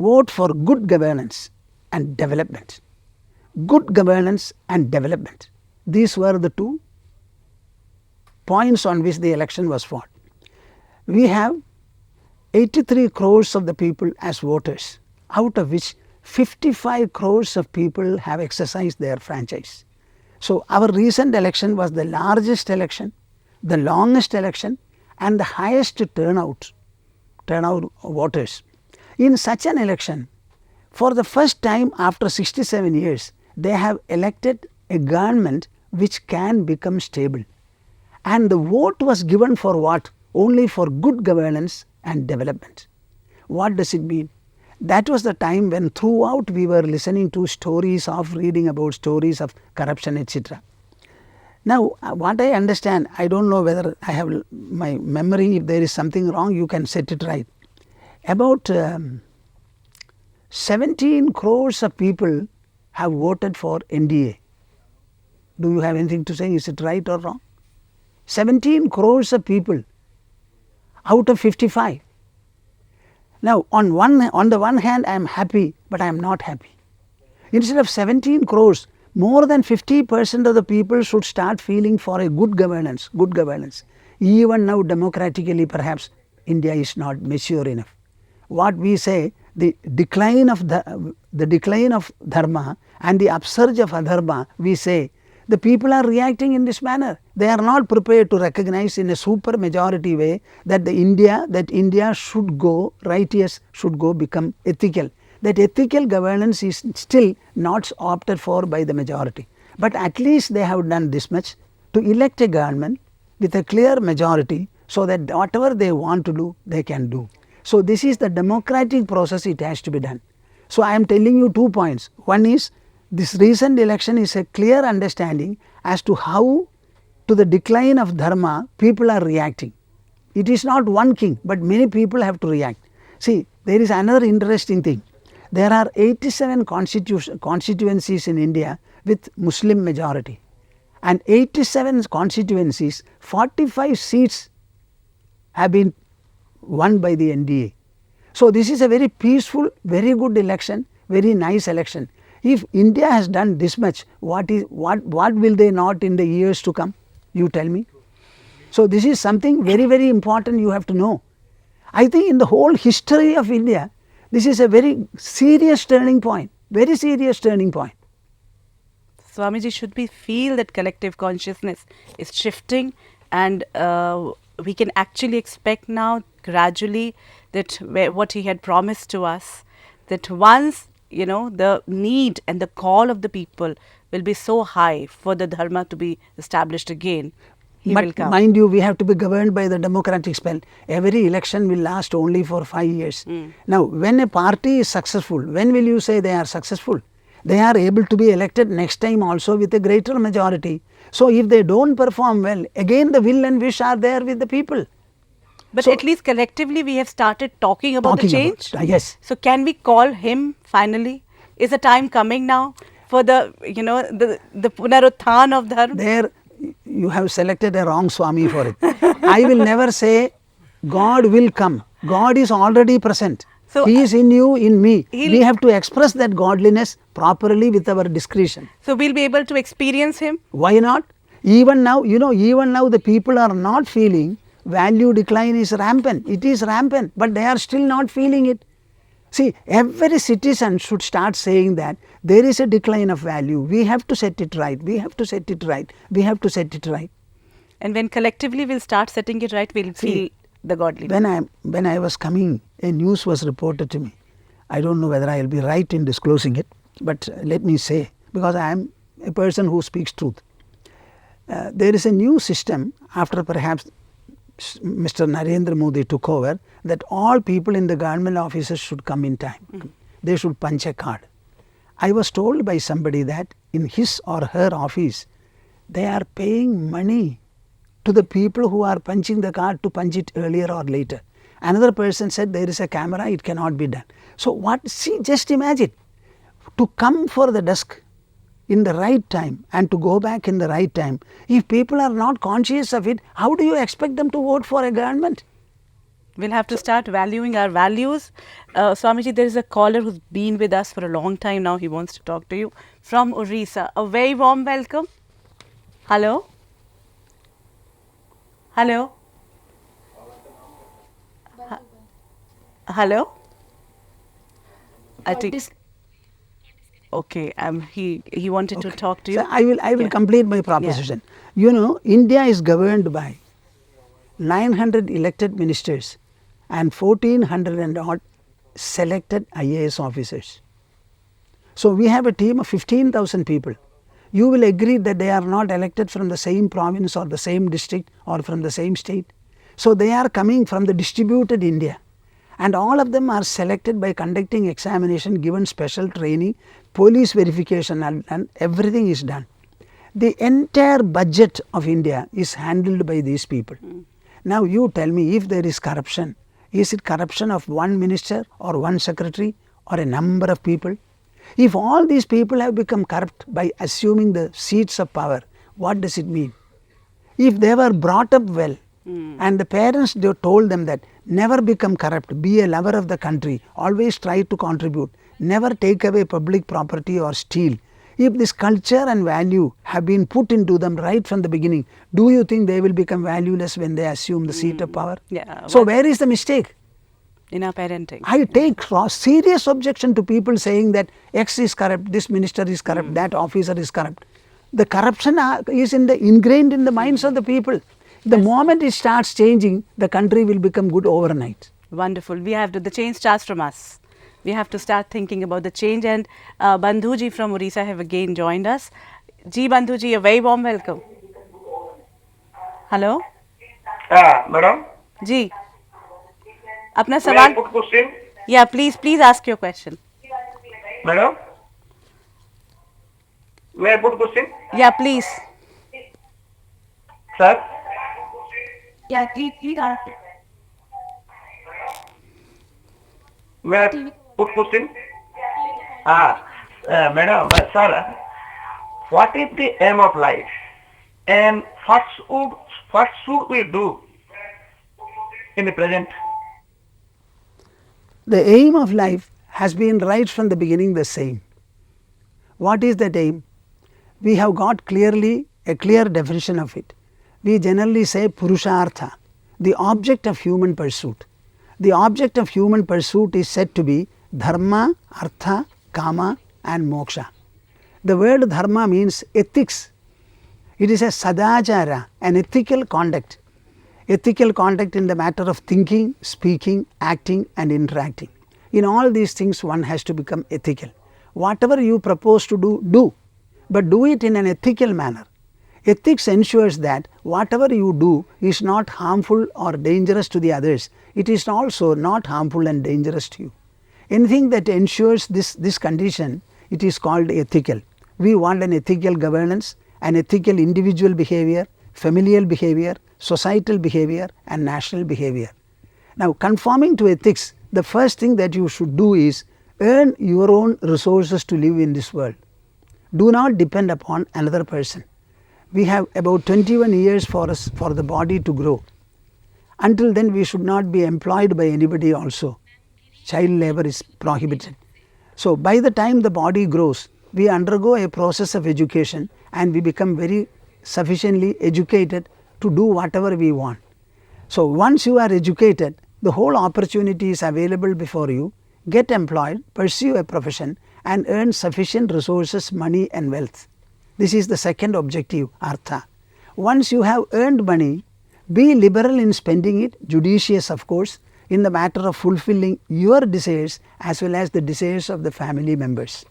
vote for good governance and development. Good governance and development. These were the two points on which the election was fought. We have 83 crores of the people as voters, out of which 55 crores of people have exercised their franchise. So our recent election was the largest election, the longest election and the highest turnout of voters. In such an election, for the first time after 67 years, they have elected a government which can become stable. And the vote was given for what? Only for good governance and development. What does it mean? That was the time when throughout we were listening to reading about stories of corruption, etc. Now, what I understand, I don't know whether I have my memory, if there is something wrong, you can set it right. About 17 crores of people have voted for NDA. Do you have anything to say? Is it right or wrong? 17 crores of people out of 55. Now, on the one hand, I am happy, but I am not happy. Instead of 17 crores, more than 50% of the people should start feeling for a good governance. Even now democratically perhaps India is not mature enough. What we say, the decline of dharma and the upsurge of adharma, we say the people are reacting in this manner. They are not prepared to recognize in a super majority way that India should go righteous, should go become ethical. That ethical governance is still not opted for by the majority. But at least they have done this much, to elect a government with a clear majority, so that whatever they want to do, they can do. So this is the democratic process, it has to be done. So I am telling you 2 points. One is, this recent election is a clear understanding as to how to the decline of dharma people are reacting. It is not one king, but many people have to react. See, there is another interesting thing. There are 87 constituencies in India with Muslim majority, and 87 constituencies, 45 seats have been won by the NDA. So this is a very peaceful, very good election, very nice election. If India has done this much, what will they not in the years to come? You tell me. So this is something very, very important you have to know. I think in the whole history of India, this is a very serious turning point, very serious turning point. Swamiji, should we feel that collective consciousness is shifting, and we can actually expect now gradually that what he had promised to us, that once the need and the call of the people will be so high for the dharma to be established again, he will come. Mind you, we have to be governed by the democratic spell. Every election will last only for 5 years. Now, when a party is successful, when will you say they are successful? They are able to be elected next time also with a greater majority. So if they don't perform well, again the will and wish are there with the people. But So, at least collectively we have started talking about the change. Yes. So can we call him finally? Is the time coming now for the Punarutthan of Dharma? There you have selected a wrong Swami for it. I will never say God will come. God is already present. So, he is in you, in me. We have to express that godliness properly with our discretion. So we'll be able to experience him? Why not? Even now, even now the people are not feeling value decline is rampant. It is rampant, but they are still not feeling it. See, every citizen should start saying that there is a decline of value. We have to set it right. We have to set it right. We have to set it right. And when collectively we'll start setting it right, we'll feel the godly. When I was coming, a news was reported to me. I don't know whether I will be right in disclosing it, but let me say, because I am a person who speaks truth. There is a new system after perhaps Mr. Narendra Modi took over, that all people in the government offices should come in time. They should punch a card. I was told by somebody that in his or her office, they are paying money to the people who are punching the card to punch it earlier or later. Another person said there is a camera, it cannot be done. So just imagine, to come for the dusk in the right time and to go back in the right time. If people are not conscious of it, how do you expect them to vote for a government? We'll have to start valuing our values. Swamiji, there is a caller who's been with us for a long time now. He wants to talk to you from Orissa. A very warm welcome. Hello? Hello? Hello? I think... Okay, he wanted to talk to you. So I will complete my proposition. India is governed by 900 elected ministers and 1400 and odd selected IAS officers. So we have a team of 15,000 people. You will agree that they are not elected from the same province or the same district or from the same state. So they are coming from the distributed India. And all of them are selected by conducting examination, given special training, police verification, and everything is done. The entire budget of India is handled by these people. Now you tell me, if there is corruption, is it corruption of one minister or one secretary or a number of people? If all these people have become corrupt by assuming the seats of power, what does it mean? If they were brought up well, and the parents, they told them that never become corrupt, be a lover of the country, always try to contribute, never take away public property or steal. If this culture and value have been put into them right from the beginning, do you think they will become valueless when they assume the seat of power? Yeah, So where is the mistake? in our parenting. I take serious objection to people saying that X is corrupt, this minister is corrupt, that officer is corrupt. The corruption is ingrained in the minds of the people. The moment it starts changing, the country will become good overnight. Wonderful. We have to, the change starts from us. We have to start thinking about the change. And Bandhuji from Orissa have again joined us. Ji Bandhuji, a very warm welcome. Hello? Madam, Ji. Apna may I sawal? put question? Yeah, please ask your question. Madam, may I put question? Yeah, please. Sir? Yeah, please ask. May I put question? Madam, sir, what is the aim of life? And what should we do in the present? The aim of life has been right from the beginning the same. What is that aim? We have got clearly a clear definition of it. We generally say Purushartha, the object of human pursuit. The object of human pursuit is said to be Dharma, Artha, Kama and Moksha. The word Dharma means ethics. It is a Sadachara, an ethical conduct. Ethical conduct in the matter of thinking, speaking, acting and interacting. In all these things one has to become ethical. Whatever you propose to do, do. But do it in an ethical manner. Ethics ensures that whatever you do is not harmful or dangerous to the others. It is also not harmful and dangerous to you. Anything that ensures this condition, it is called ethical. We want an ethical governance, an ethical individual behavior, familial behavior, societal behavior and national behavior. Now, conforming to ethics, the first thing that you should do is earn your own resources to live in this world. Do not depend upon another person. We have about 21 years for us for the body to grow. Until then we should not be employed by anybody also. Child labor is prohibited. So, by the time the body grows, we undergo a process of education and we become very sufficiently educated to do whatever we want. So, once you are educated, the whole opportunity is available before you. Get employed, pursue a profession and earn sufficient resources, money and wealth. This is the second objective, Artha. Once you have earned money, be liberal in spending it, judicious of course, in the matter of fulfilling your desires as well as the desires of the family members.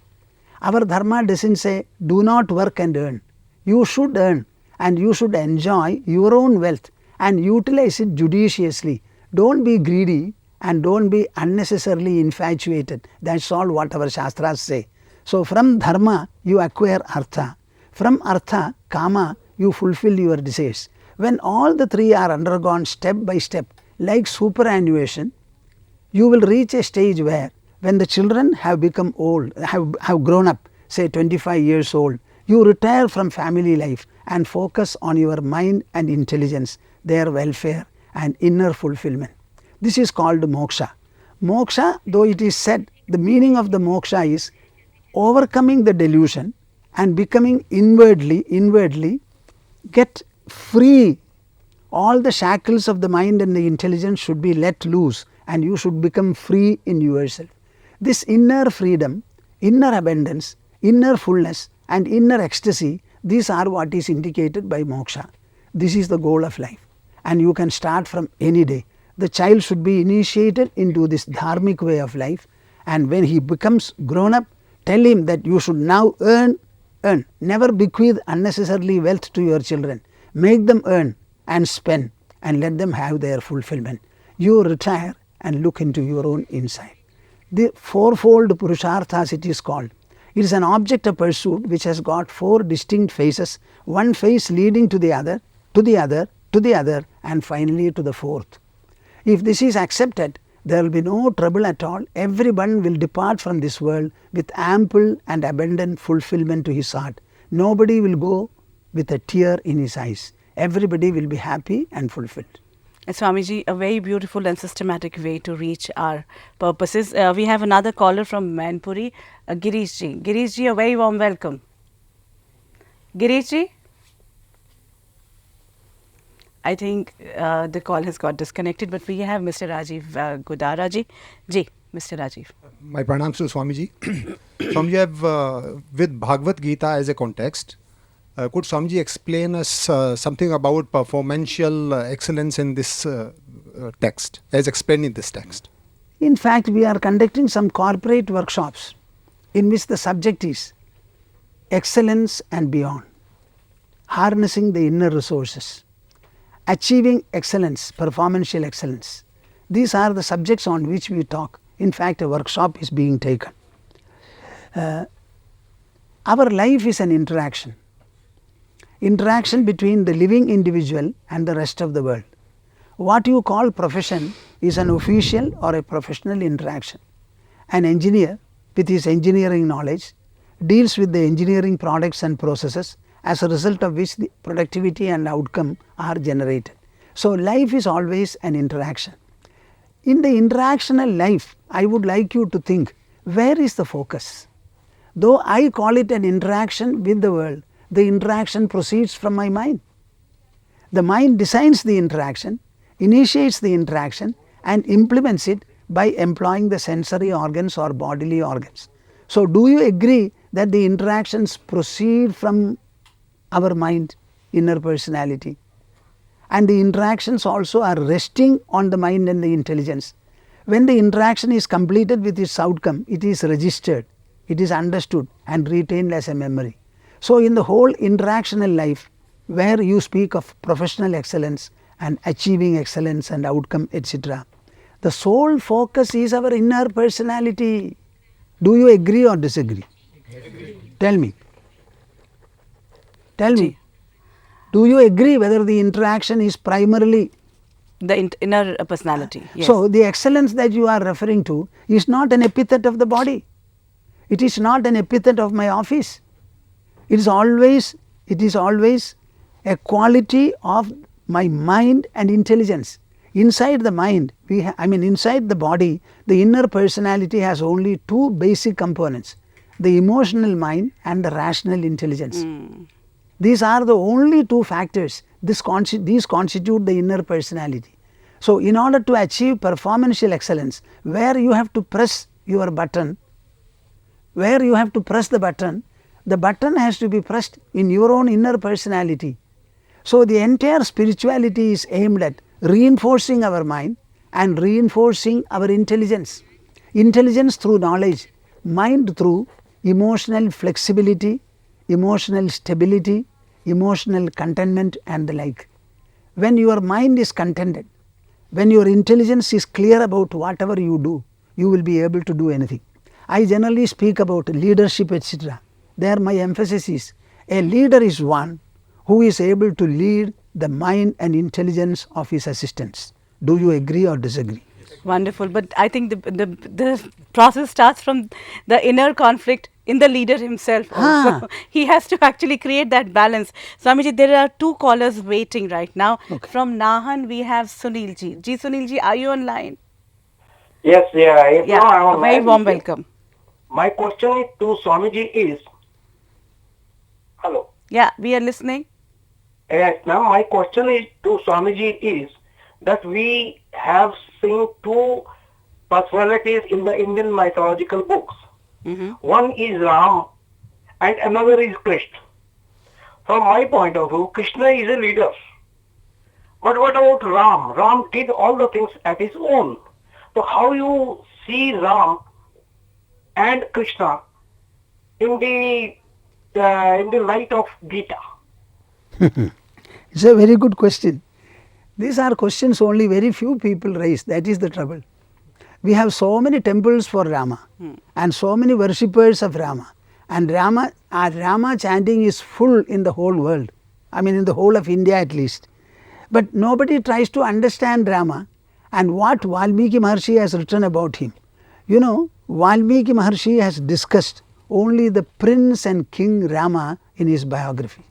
Our Dharma doesn't say, do not work and earn. You should earn and you should enjoy your own wealth and utilize it judiciously. Don't be greedy and don't be unnecessarily infatuated. That's all what our Shastras say. So, from Dharma you acquire Artha. From Artha, Kama, you fulfill your desires. When all the three are undergone step by step, like superannuation, you will reach a stage where when the children have become old, have grown up, say 25 years old, you retire from family life and focus on your mind and intelligence, their welfare and inner fulfillment. This is called moksha. Moksha, though it is said, the meaning of the moksha is overcoming the delusion and becoming inwardly get free. All the shackles of the mind and the intelligence should be let loose and you should become free in yourself. This inner freedom, inner abundance, inner fullness and inner ecstasy, these are what is indicated by moksha. This is the goal of life and you can start from any day. The child should be initiated into this dharmic way of life and when he becomes grown up, tell him that you should now earn. Never bequeath unnecessarily wealth to your children. Make them earn and spend and let them have their fulfillment. You retire and look into your own inside. The fourfold Purusharthas it is called. It is an object of pursuit which has got four distinct phases, one phase leading to the other, to the other, to the other and finally to the fourth. If this is accepted, there will be no trouble at all. Everyone will depart from this world with ample and abundant fulfillment to his heart. Nobody will go with a tear in his eyes. Everybody will be happy and fulfilled. Swamiji, a very beautiful and systematic way to reach our purposes. We have another caller from Manpuri, Girish Ji. Girish Ji, a very warm welcome. Girish ji? I think the call has got disconnected, but we have Mr. Rajiv Gudara ji. Ji, Mr. Rajiv. My pranams to Swamiji. Swamiji, with Bhagavad Gita as a context, could Swamiji explain us something about performantial excellence in this text, as explained in this text? In fact, we are conducting some corporate workshops in which the subject is excellence and beyond, harnessing the inner resources, achieving excellence, performantial excellence. These are the subjects on which we talk. In fact, a workshop is being taken. Our life is an interaction between the living individual and the rest of the world. What you call profession is an official or a professional interaction. An engineer with his engineering knowledge deals with the engineering products and processes, as a result of which the productivity and outcome are generated. So, life is always an interaction. In the interactional life, I would like you to think, where is the focus? Though I call it an interaction with the world, the interaction proceeds from my mind. The mind designs the interaction, initiates the interaction and implements it by employing the sensory organs or bodily organs. So, do you agree that the interactions proceed from our mind, inner personality, and the interactions also are resting on the mind and the intelligence? When the interaction is completed with its outcome, it is registered, it is understood and retained as a memory. So, in the whole interactional life, where you speak of professional excellence and achieving excellence and outcome, etc., the sole focus is our inner personality. Do you agree or disagree? Agree. Tell me. Tell me. Do you agree whether the interaction is primarily the inner personality? Yes. So, the excellence that you are referring to is not an epithet of the body. It is not an epithet of my office. It is always a quality of my mind and intelligence. Inside the mind, inside the body, the inner personality has only two basic components, the emotional mind and the rational intelligence. These are the only two factors. These constitute the inner personality. So, in order to achieve performantial excellence, where you have to press your button, the button has to be pressed in your own inner personality. So, the entire spirituality is aimed at reinforcing our mind and reinforcing our intelligence. Intelligence through knowledge, mind through emotional flexibility, emotional stability, emotional contentment and the like. When your mind is contented, when your intelligence is clear about whatever you do, you will be able to do anything. I generally speak about leadership, etc. There my emphasis is, a leader is one who is able to lead the mind and intelligence of his assistants. Do you agree or disagree? Wonderful, but I think the process starts from the inner conflict in the leader himself also. He has to actually create that balance. Swamiji, there are two callers waiting right now. Okay. From Nahan, we have Sunil ji. Ji, Sunil ji, are you online? Yes, yeah. Yeah, No, a very warm welcome. My question to Swamiji is, hello. Yeah, we are listening. Yes, now my question is to Swamiji is that we have seen two personalities in the Indian mythological books. One is Ram and another is Krishna. From my point of view, Krishna is a leader. But what about Ram? Ram did all the things at his own. So how you see Ram and Krishna in the light of Gita? It's a very good question. These are questions only very few people raise. That is the trouble. We have so many temples for Rama and so many worshippers of Rama, and Rama chanting is full in the whole world, in the whole of India at least. But nobody tries to understand Rama and what Valmiki Maharshi has written about him. You know, Valmiki Maharshi has discussed only the prince and king Rama in his biography.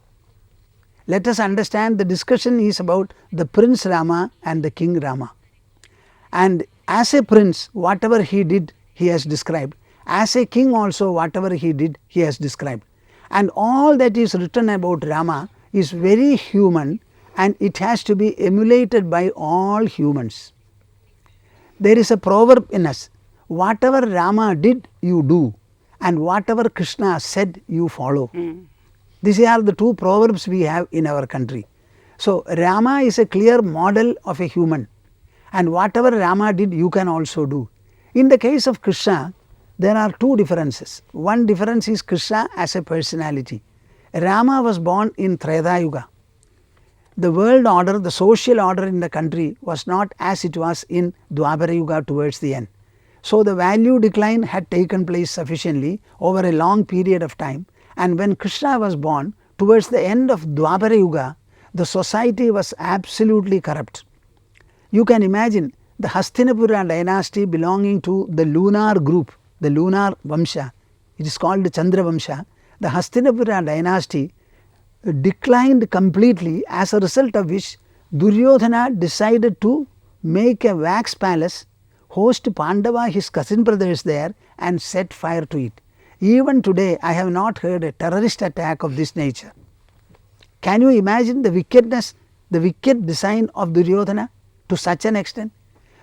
Let us understand, the discussion is about the prince Rama and the king Rama. And as a prince, whatever he did, he has described. As a king also, whatever he did, he has described. And all that is written about Rama is very human, and it has to be emulated by all humans. There is a proverb in us, whatever Rama did you do, and whatever Krishna said you follow. These are the two proverbs we have in our country. So Rama is a clear model of a human, and whatever Rama did you can also do. In the case of Krishna, there are two differences. One difference is Krishna as a personality. Rama was born in Treta Yuga. The world order, the social order in the country was not as it was in Dwapara Yuga towards the end. So the value decline had taken place sufficiently over a long period of time, and when Krishna was born towards the end of Dwapara Yuga, the society was absolutely corrupt. You can imagine the Hastinapura dynasty belonging to the lunar group, the lunar Vamsha, it is called the Chandra Vamsha. The Hastinapura dynasty declined completely, as a result of which Duryodhana decided to make a wax palace, host Pandava, his cousin brothers there, and set fire to it. Even today I have not heard a terrorist attack of this nature. Can you imagine the wickedness, the wicked design of Duryodhana to such an extent?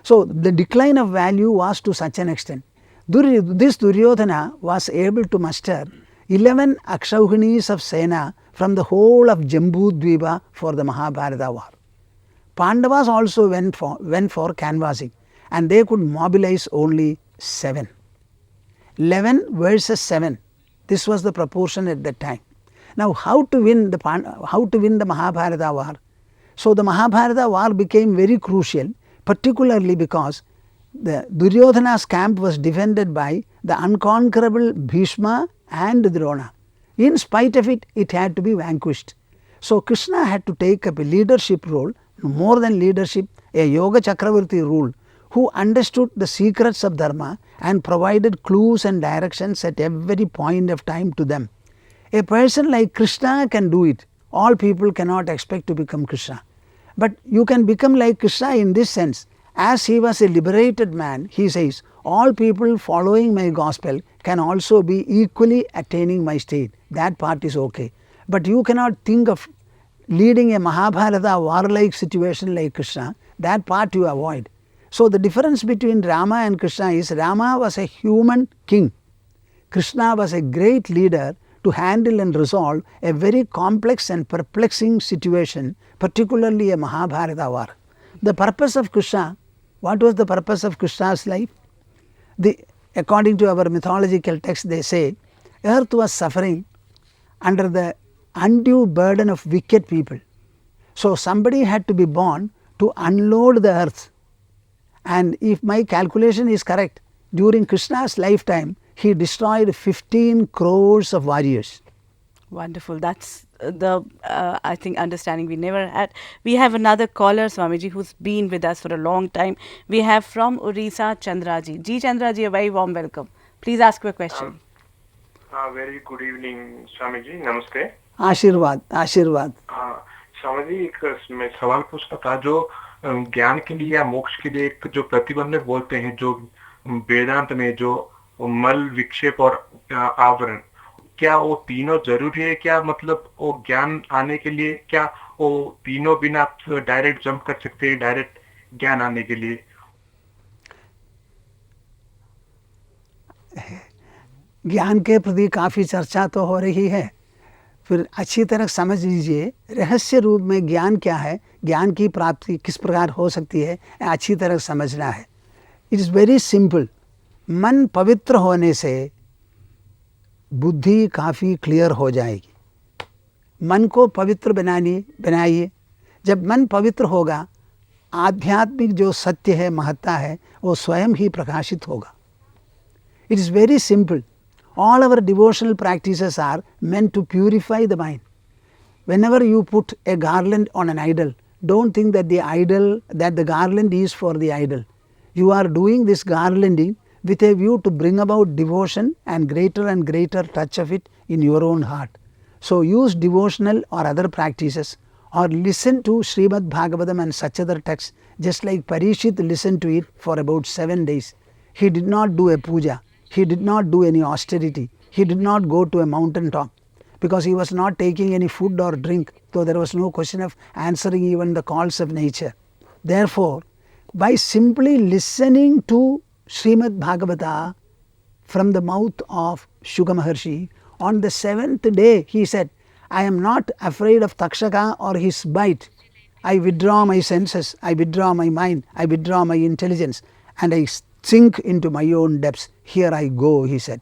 So the decline of value was to such an extent. This Duryodhana was able to muster 11 Akshauhinis of Sena from the whole of Jambudvipa for the Mahabharata war. Pandavas also went for canvassing, and they could mobilize only 7. 11 versus 7. This was the proportion at that time. Now how to win the Mahabharata war? So the Mahabharata war became very crucial, particularly because the Duryodhana's camp was defended by the unconquerable Bhishma and Drona. In spite of it, it had to be vanquished. So Krishna had to take up a leadership role, more than leadership, a Yoga Chakravarti rule, who understood the secrets of Dharma and provided clues and directions at every point of time to them. A person like Krishna can do it. All people cannot expect to become Krishna. But you can become like Krishna in this sense. As he was a liberated man, he says, all people following my gospel can also be equally attaining my state. That part is okay. But you cannot think of leading a Mahabharata warlike situation like Krishna. That part you avoid. So the difference between Rama and Krishna is Rama was a human king. Krishna was a great leader to handle and resolve a very complex and perplexing situation, particularly a Mahabharata war. The purpose of Krishna, what was the purpose of Krishna's life? According to our mythological text, they say, earth was suffering under the undue burden of wicked people. So somebody had to be born to unload the earth. And if my calculation is correct, during Krishna's lifetime, he destroyed 15 crores of warriors. Wonderful. That's the, I think, understanding we never had. We have another caller, Swamiji, who's been with us for a long time. We have from Orissa, Chandraji. G. Chandraji, a very warm welcome. Please ask your question. Very good evening, Swamiji. Namaste. आशीर्वाद आशीर्वाद। स्वामी जी, एक मैं सवाल पूछता था, जो ज्ञान के लिए या मोक्ष के लिए एक जो प्रतिबंधक बोलते हैं, जो वेदांत में जो मल, विक्षेप और आवरण, क्या वो तीनों जरूरी है? क्या मतलब वो ज्ञान आने के लिए क्या वो तीनों बिना आप डायरेक्ट जंप कर सकते हैं डायरेक्ट ज्ञान आने के लिए? ज्ञान के प्रति काफ़ी चर्चा तो हो रही है, फिर अच्छी तरह समझ लीजिए रहस्य रूप में ज्ञान क्या है, ज्ञान की प्राप्ति किस प्रकार हो सकती है, अच्छी तरह समझना है। It is very simple. मन पवित्र होने से बुद्धि काफ़ी क्लियर हो जाएगी। मन को पवित्र बनाइए। जब मन पवित्र होगा, आध्यात्मिक जो सत्य है, महत्ता है, वो स्वयं ही प्रकाशित होगा। It is very simple. All our devotional practices are meant to purify the mind. Whenever you put a garland on an idol, don't think that the garland is for the idol. You are doing this garlanding with a view to bring about devotion and greater touch of it in your own heart. So use devotional or other practices, or listen to Srimad Bhagavatam and such other texts, just like Parishit listened to it for about 7 days. He did not do a puja. He did not do any austerity. He did not go to a mountain top. because he was not taking any food or drink, so there was no question of answering even the calls of nature. Therefore, by simply listening to Srimad Bhagavata from the mouth of Shuka Maharshi, on the 7th day he said, I am not afraid of Takshaka or his bite. I withdraw my senses, I withdraw my mind, I withdraw my intelligence, and I sink into my own depths. Here I go, he said.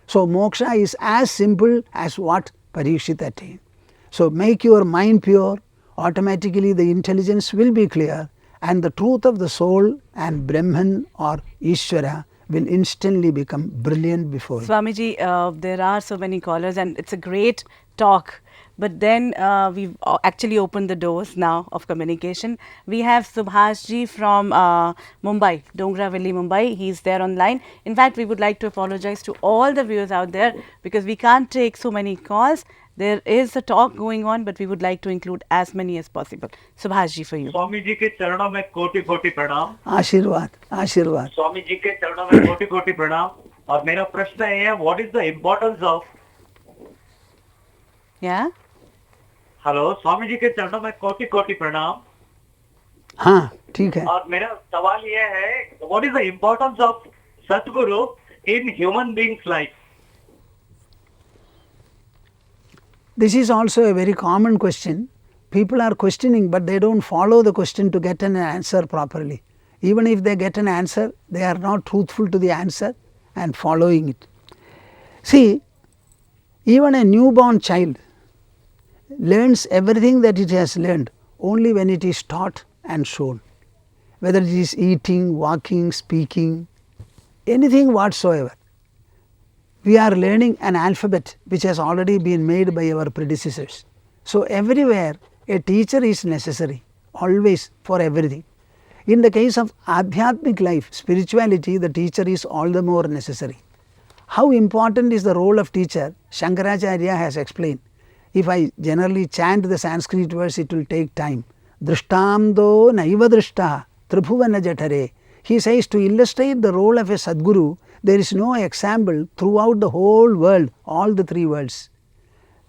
So moksha is as simple as what Parikshit attained. So make your mind pure, automatically the intelligence will be clear, and the truth of the soul and Brahman or Ishvara will instantly become brilliant before you. Swamiji, there are so many callers and it's a great talk. But then we've actually opened the doors now of communication. We have Subash G from Mumbai, Dongravalli, Mumbai. He's there online. In fact, we would like to apologize to all the viewers out there because we can't take so many calls. There is a talk going on, but we would like to include as many as possible. Subhash ji, for you. स्वामी जी के चरणों में कोटि कोटि प्रणाम. आशीर्वाद आशीर्वाद. स्वामी जी के चरणों में कोटि कोटि प्रणाम. और मेरा प्रश्न है, what is the importance of. Yeah. Hello, Swami ji के चरणों में कोटि कोटि प्रणाम. हाँ ठीक है. और मेरा सवाल ये है, what is the importance of Satguru in human beings life. This is also a very common question. People are questioning, but they don't follow the question to get an answer properly. Even if they get an answer, they are not truthful to the answer and following it. See, even a newborn child learns everything that it has learned only when it is taught and shown. Whether it is eating, walking, speaking, anything whatsoever. We are learning an alphabet which has already been made by our predecessors. So everywhere a teacher is necessary, always, for everything. In the case of Adhyatmic life, spirituality, the teacher is all the more necessary. How important is the role of teacher? Shankaracharya has explained. If I generally chant the Sanskrit verse, it will take time. Drishtamdo naiva drishta tribhuvana jatare. He says, to illustrate the role of a Sadguru, there is no example throughout the whole world, all the three worlds.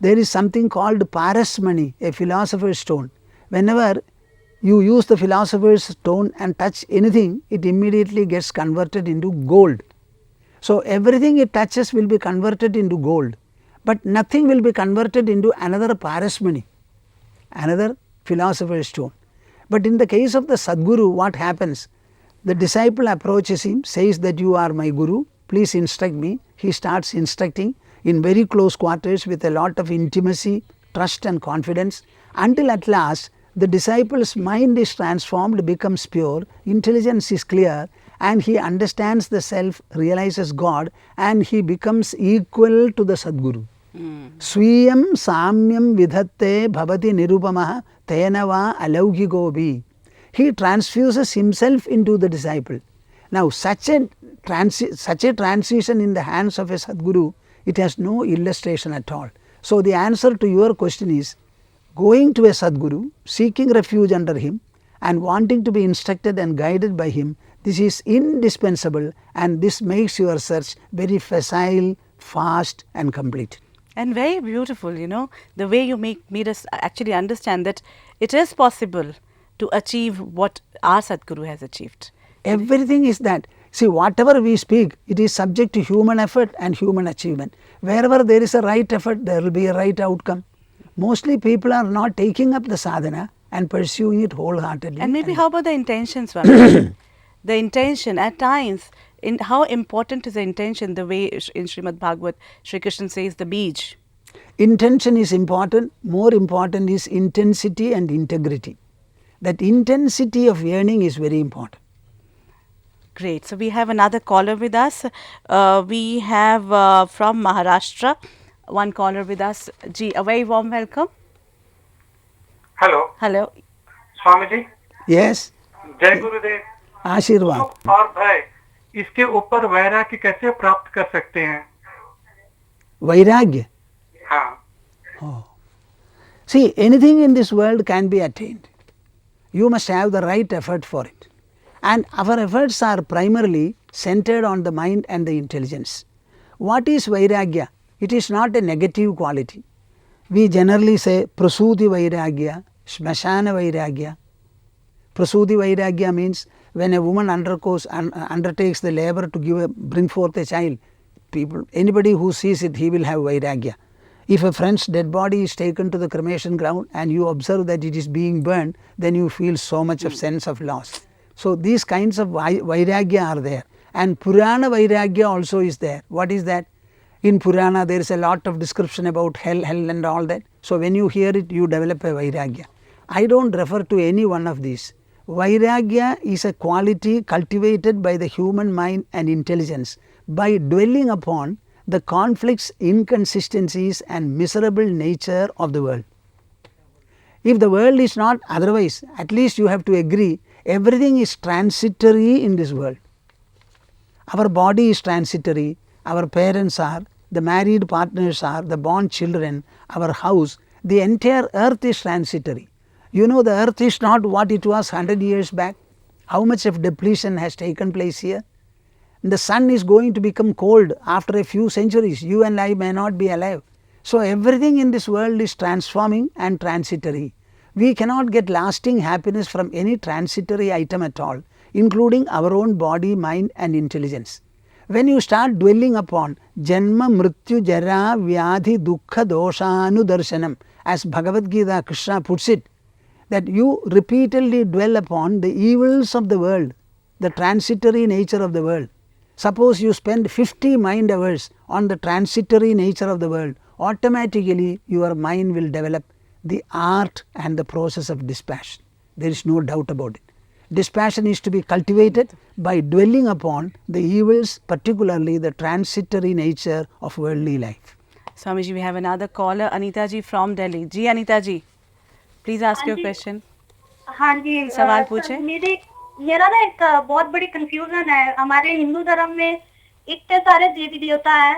There is something called parasmani, a philosopher's stone. Whenever you use the philosopher's stone and touch anything, it immediately gets converted into gold. So everything it touches will be converted into gold, but nothing will be converted into another parasmani, another philosopher's stone. But in the case of the Sadguru, what happens? The disciple approaches him, says that you are my Guru, please instruct me. He starts instructing in very close quarters with a lot of intimacy, trust and confidence, until at last the disciple's mind is transformed, becomes pure, intelligence is clear, and he understands the self, realizes God, and he becomes equal to the Sadguru. Swiyam samyam vidhatte bhavati nirupamaha tenava alaukigobi. He transfuses himself into the disciple. Now such a transition in the hands of a Sadguru, it has no illustration at all. So the answer to your question is, going to a Sadguru, seeking refuge under him and wanting to be instructed and guided by him, this is indispensable, and this makes your search very facile, fast and complete. And very beautiful, you know, the way you made us actually understand that it is possible to achieve what our Sadguru has achieved. Everything is that. See, whatever we speak, it is subject to human effort and human achievement. Wherever there is a right effort, there will be a right outcome. Mostly people are not taking up the sadhana and pursuing it wholeheartedly. And maybe how about the intention, Swami? The intention at times, how important is the intention, the way in Srimad Bhagavat, Shri Krishna says the bij. Intention is important, more important is intensity and integrity. That intensity of yearning is very important. Great. So we have another caller with us. We have from Maharashtra, one caller with us. Ji, a very warm welcome. Hello Hello. Swami ji. Yes, Jai Gurudev. Ashirvad. और भाई, इसके ऊपर वैराग्य कैसे प्राप्त कर सकते हैं? Vairagya. हाँ. See, anything in this world can be attained. You must have the right effort for it. And our efforts are primarily centered on the mind and the intelligence. What is Vairagya? It is not a negative quality. We generally say Prasuti Vairagya, Smashana Vairagya. Prasuti Vairagya means when a woman undertakes the labor to bring forth a child, anybody who sees it, he will have Vairagya. If a friend's dead body is taken to the cremation ground and you observe that it is being burned, then you feel so much of sense of loss. So these kinds of Vairagya are there. And Purana Vairagya also is there. What is that? In Purana there is a lot of description about hell and all that. So when you hear it, you develop a Vairagya. I don't refer to any one of these. Vairagya is a quality cultivated by the human mind and intelligence by dwelling upon the conflicts, inconsistencies and miserable nature of the world. If the world is not otherwise, at least you have to agree everything is transitory in this world. Our body is transitory, our parents are, the married partners are, the born children, our house, the entire earth is transitory. You know, the earth is not what it was 100 years back. How much of depletion has taken place here? The sun is going to become cold after a few centuries. You and I may not be alive. So everything in this world is transforming and transitory. We cannot get lasting happiness from any transitory item at all, including our own body, mind and intelligence. When you start dwelling upon Janma, Mrityu, Jara, Vyadhi, Dukkha, Doshanu Darshanam, as Bhagavad Gita Krishna puts it, that you repeatedly dwell upon the evils of the world, the transitory nature of the world. Suppose you spend 50 mind hours on the transitory nature of the world, automatically your mind will develop the art and the process of dispassion. There is no doubt about it. Dispassion is to be cultivated by dwelling upon the evils, particularly the transitory nature of worldly life. Swamiji, we have another caller, Anita ji from Delhi. Ji Anita ji, please ask your question. हाँ जी, सवाल पूछे। मेरा ना एक बहुत बड़ी confusion है। हमारे हिंदू धर्म में इतने सारे देवी देवता है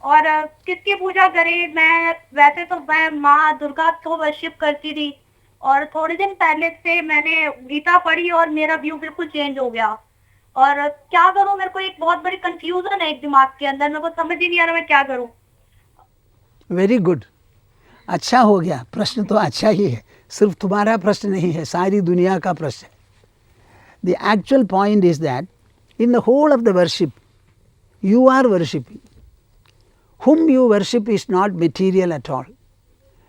और किसकी पूजा करें। मैं वैसे तो मैं माँ दुर्गा को वर्शिप करती थी और थोड़े दिन पहले से मैंने गीता पढ़ी और मेरा व्यू बिल्कुल चेंज हो गया। और क्या करूं, मेरे को एक बहुत बड़ी कंफ्यूजन है एक दिमाग के अंदर, मेरे को समझ ही नहीं आ रहा मैं क्या करूं। वेरी गुड, अच्छा हो गया। प्रश्न तो अच्छा ही है, सिर्फ तुम्हारा प्रश्न नहीं है, सारी दुनिया का प्रश्न है। The actual point is that in the whole of the worship, you are worshipping. Whom you worship is not material at all.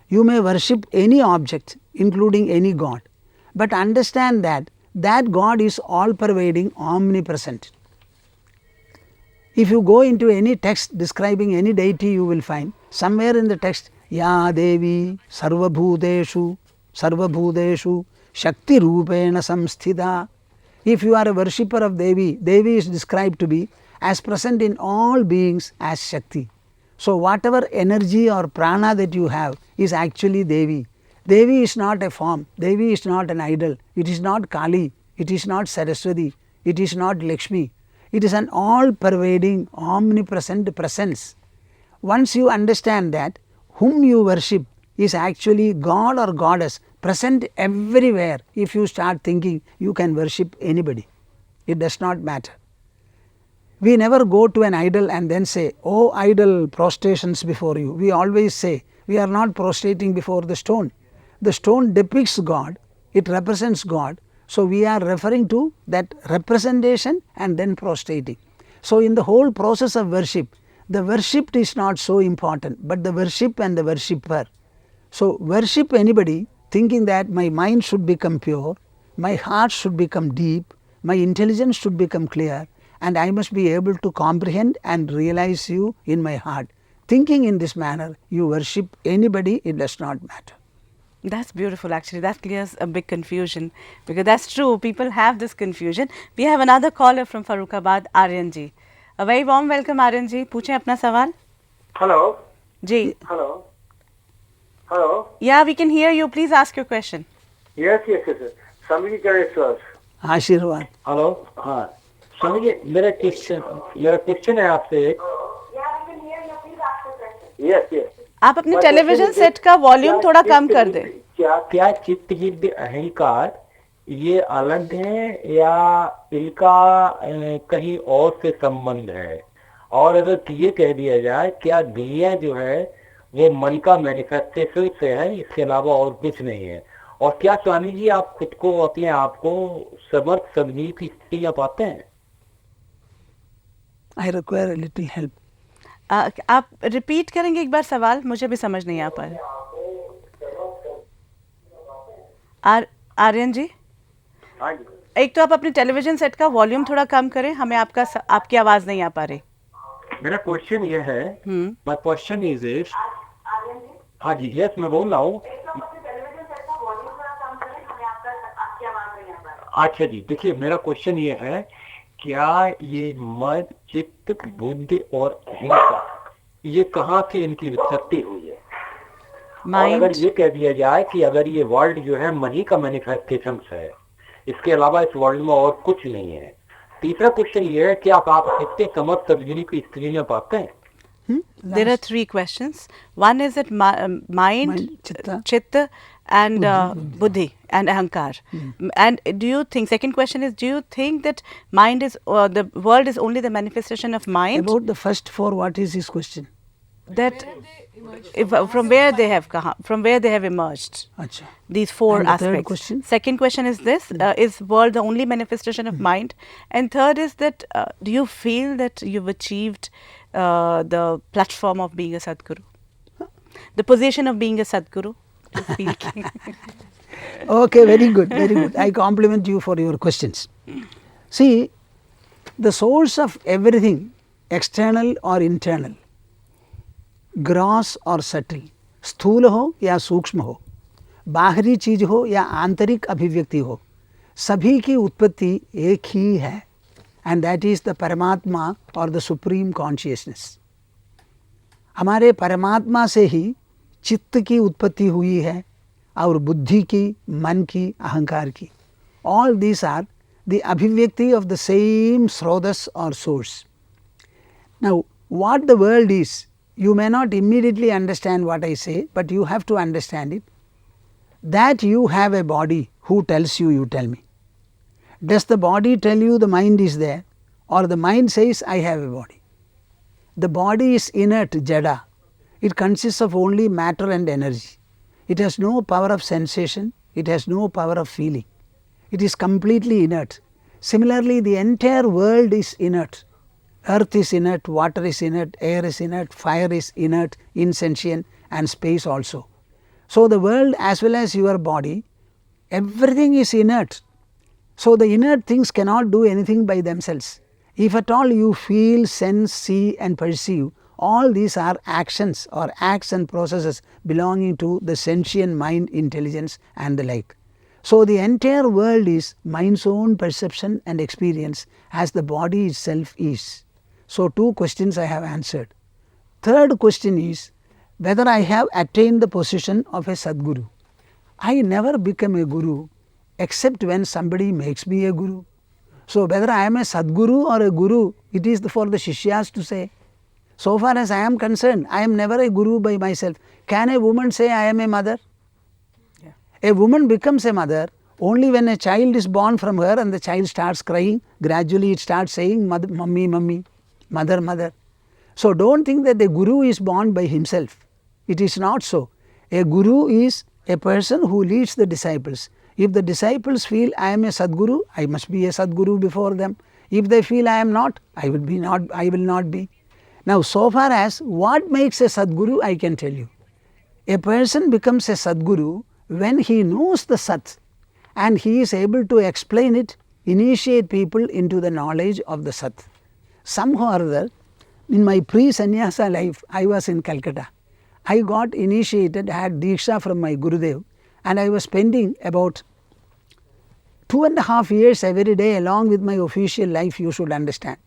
You may worship any object, including any god, but understand that that God is all-pervading, omnipresent. If you go into any text describing any deity, you will find somewhere in the text, Ya Devi Sarvabhuteshu Shakti Rupena Samsthita. If you are a worshipper of Devi, Devi is described to be as present in all beings as Shakti. So whatever energy or prana that you have is actually Devi. Devi is not a form, Devi is not an idol, it is not Kali, it is not Saraswati, it is not Lakshmi. It is an all-pervading, omnipresent presence. Once you understand that, whom you worship is actually God or Goddess, present everywhere. If you start thinking, you can worship anybody. It does not matter. We never go to an idol and then say, oh idol, prostrations before you. We always say, we are not prostrating before the stone. The stone depicts God, it represents God. So we are referring to that representation and then prostrating. So in the whole process of worship, the worshipped is not so important, but the worship and the worshipper. So worship anybody thinking that my mind should become pure, my heart should become deep, my intelligence should become clear, and I must be able to comprehend and realize you in my heart. Thinking in this manner, you worship anybody, it does not matter. That's beautiful actually. That clears a big confusion because that's true. People have this confusion. We have another caller from Farrukhabad, Aryan ji. A very warm welcome, Aryan ji. पूछें अपना सवाल. Hello. Ji. Hello. Hello. Yeah, we can hear you. Please ask your question. Yes. Swami G Chandra sir. आशीर्वाद. Hello, हाँ स्वामी जी, मेरा question है आपसे एक। Yes. आप अपने टेलीविजन सेट का वॉल्यूम थोड़ा कम कर दें। क्या चित्त गिद्ध अहंकार ये अलग है या इनका कहीं और से संबंध है? और अगर ये कह दिया जाए, क्या दुनिया जो है वो मन का मैनिफेस्टेशन से है, इसके अलावा और कुछ नहीं है। और क्या स्वामी जी आप खुद को अपने आप को समर्थ समझी की स्थिति आप पाते हैं? I require a little help. आप रिपीट करेंगे एक बार सवाल, मुझे भी समझ नहीं आ पा रहा। आर्यन जी, हाँ जी। एक तो आप अपने टेलीविजन सेट का वॉल्यूम थोड़ा कम करें, हमें आपकी आवाज नहीं आ पा रही। मेरा क्वेश्चन ये है, माय क्वेश्चन इज इफ, हाँ जी, यस मैं बोल रहा हूँ। अच्छा जी, देखिए मेरा क्वेश्चन ये है, क्या ये मन, चित्त, बुद्धि और अहंकार ये कहाँ से इनकी उत्पत्ति हुई है? और अगर ये कह दिया जाए कि अगर ये वर्ल्ड जो है मन ही का मैनिफेस्टेशन है, इसके अलावा इस वर्ल्ड में और कुछ नहीं है। तीसरा क्वेश्चन ये है कि आप इतने समर्थ तर्जनी की स्थिति में पाते हैं? There are 3 questions. One is that mind, chitta and buddhi and ahankar. And do you think, second question is, do you think that mind is, the world is only the manifestation of mind? About the first 4, what is his question? That from where they have emerged. Achha. These 4 and the aspects. Third question? Second question is this, is world the only manifestation of mind? And third is that, do you feel that you've achieved the platform of being a Sadguru? The position of being a Sadguru? Do you feel? Okay, very good, very good. I compliment you for your questions. See, the source of everything, external or internal, gross और subtle, स्थूल हो या सूक्ष्म हो, बाहरी चीज हो या आंतरिक अभिव्यक्ति हो, सभी की उत्पत्ति एक ही है, एंड दैट इज द परमात्मा और द सुप्रीम कॉन्शियसनेस। हमारे परमात्मा से ही चित्त की उत्पत्ति हुई है और बुद्धि की, मन की, अहंकार की। ऑल दीज आर द अभिव्यक्ति ऑफ द सेम स्रोतस और source. Now what the world is, you may not immediately understand what I say, but you have to understand it, that you have a body. Who tells you, you tell me? Does the body tell you the mind is there, or the mind says I have a body? The body is inert, jada. It consists of only matter and energy. It has no power of sensation, it has no power of feeling. It is completely inert. Similarly, the entire world is inert. Earth is inert, water is inert, air is inert, fire is inert, insentient, and space also. So the world as well as your body, everything is inert. So the inert things cannot do anything by themselves. If at all you feel, sense, see and perceive, all these are actions or acts and processes belonging to the sentient mind, intelligence and the like. So the entire world is mind's own perception and experience as the body itself is. So 2 questions I have answered. Third question is whether I have attained the position of a Sadguru. I never become a Guru except when somebody makes me a Guru. So whether I am a Sadguru or a Guru, it is for the Shishyas to say. So far as I am concerned, I am never a Guru by myself. Can a woman say I am a mother? Yeah. A woman becomes a mother only when a child is born from her and the child starts crying. Gradually it starts saying, mummy, mummy. Mother, mother. So don't think that the Guru is born by himself. It is not so. A Guru is a person who leads the disciples. If the disciples feel I am a Sadguru, I must be a Sadguru before them. If they feel I am not, I will not be. Now so far as what makes a Sadguru, I can tell you. A person becomes a Sadguru when he knows the Sat and he is able to explain it, initiate people into the knowledge of the Sat. Somehow or other, in my pre-sannyasa life, I was in Calcutta. I got initiated, had DISHA from my Gurudev, and I was spending about 2.5 years every day along with my official life, you should understand.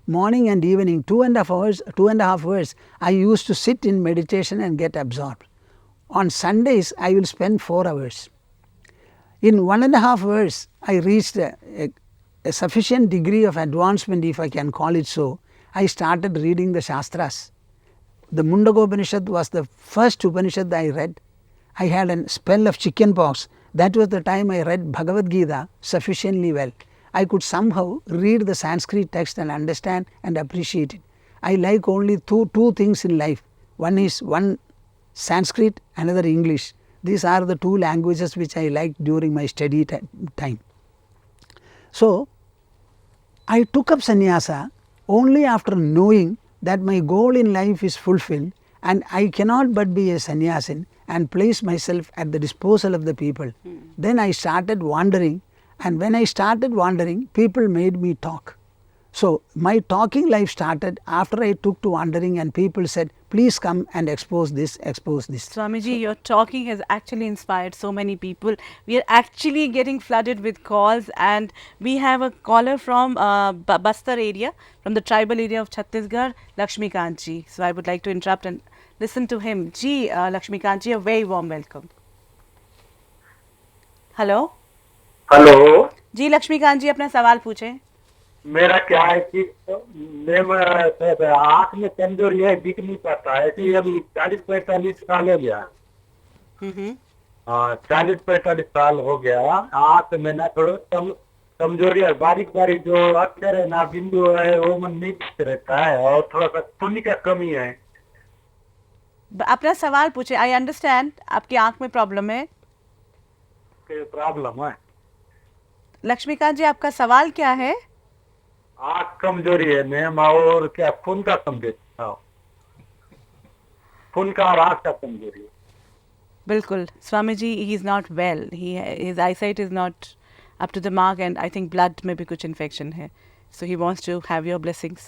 Morning and evening, 2.5 hours, I used to sit in meditation and get absorbed. On Sundays, I will spend 4 hours. In 1.5 hours, I reached a sufficient degree of advancement, if I can call it so. I started reading the Shastras. The Mundaka Upanishad was the first Upanishad I read. I had a spell of chicken pox. That was the time I read Bhagavad Gita sufficiently well. I could somehow read the Sanskrit text and understand and appreciate it. I like only two things in life. One is one Sanskrit, another English. These are the two languages which I liked during my study time. So, I took up sannyasa only after knowing that my goal in life is fulfilled and I cannot but be a sannyasin and place myself at the disposal of the people. Then I started wandering, and when I started wandering, people made me talk. So, my talking life started after I took to wandering, and people said, please come and expose this, expose this. Swamiji, your talking has actually inspired so many people. We are actually getting flooded with calls, and we have a caller from Bastar area, from the tribal area of Chhattisgarh, Lakshmikant ji. So I would like to interrupt and listen to him. Ji, Lakshmikant ji, a very warm welcome. Hello? Hello ji Laxmikant ji, अपना सवाल पूछें. मेरा क्या है कि आँख में कमजोरी है, दिख नहीं पाता है कि अभी 40-45 साल हो गया. हाँ, 40-45 साल हो गया. आँख में ना थोड़ा कमजोरी है, बारीक बारीक जो अक्षर है ना, बिंदु है, वो मन नहीं दिख रहता है, और थोड़ा सा सुनने का कमी है. अपना सवाल पूछे. आई अंडरस्टैंड आपकी आँख में प्रॉब्लम है. प्रॉब्लम है. लक्ष्मीकांत जी, आपका सवाल क्या है? आँख कमजोरी है मैम, और क्या खून का कमजोरी, खून का और आँख का कमजोरी है. बिल्कुल. स्वामी जी, he is not well. His eyesight is not up to the mark, and I think blood में भी कुछ infection है. So he wants to have your blessings.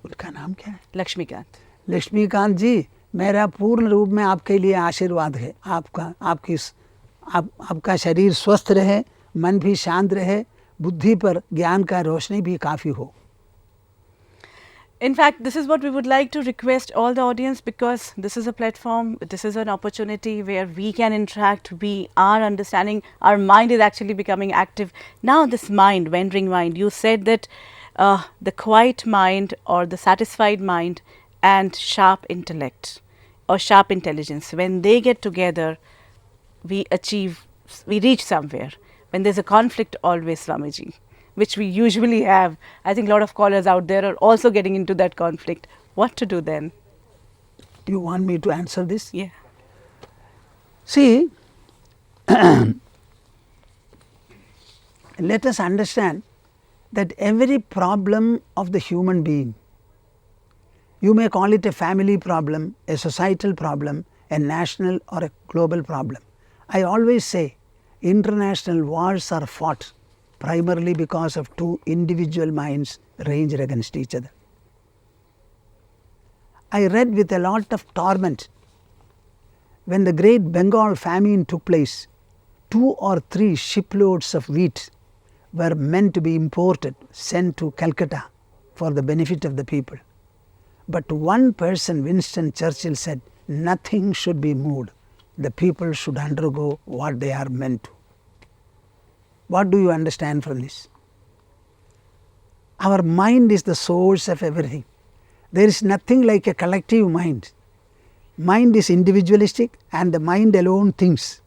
उनका नाम क्या है? लक्ष्मीकांत. लक्ष्मीकांत जी, मेरा पूर्ण रूप में आपके लिए आशीर्वाद है. आपका शरीर स्वस्थ रहे, मन भी शांत रहे, बुद्धि पर ज्ञान का रोशनी भी काफ़ी हो. In fact, this is what we would like to request all the audience, because this is a platform, this is an opportunity where we can interact, we are understanding, our mind is actually becoming active. Now this mind, wandering mind, you said that the quiet mind or the satisfied mind and sharp intellect or sharp intelligence, when they get together, we reach somewhere. When there's a conflict always, Swamiji, which we usually have, I think a lot of callers out there are also getting into that conflict. What to do then? Do you want me to answer this? Yeah. See, let us understand that every problem of the human being, you may call it a family problem, a societal problem, a national or a global problem. I always say, international wars are fought primarily because of two individual minds ranged against each other. I read with a lot of torment when the great Bengal famine took place, 2 or 3 shiploads of wheat were meant to be imported, sent to Calcutta for the benefit of the people. But one person, Winston Churchill, said, nothing should be moved. The people should undergo what they are meant to. What do you understand from this? Our mind is the source of everything. There is nothing like a collective mind. Mind is individualistic, and the mind alone thinks.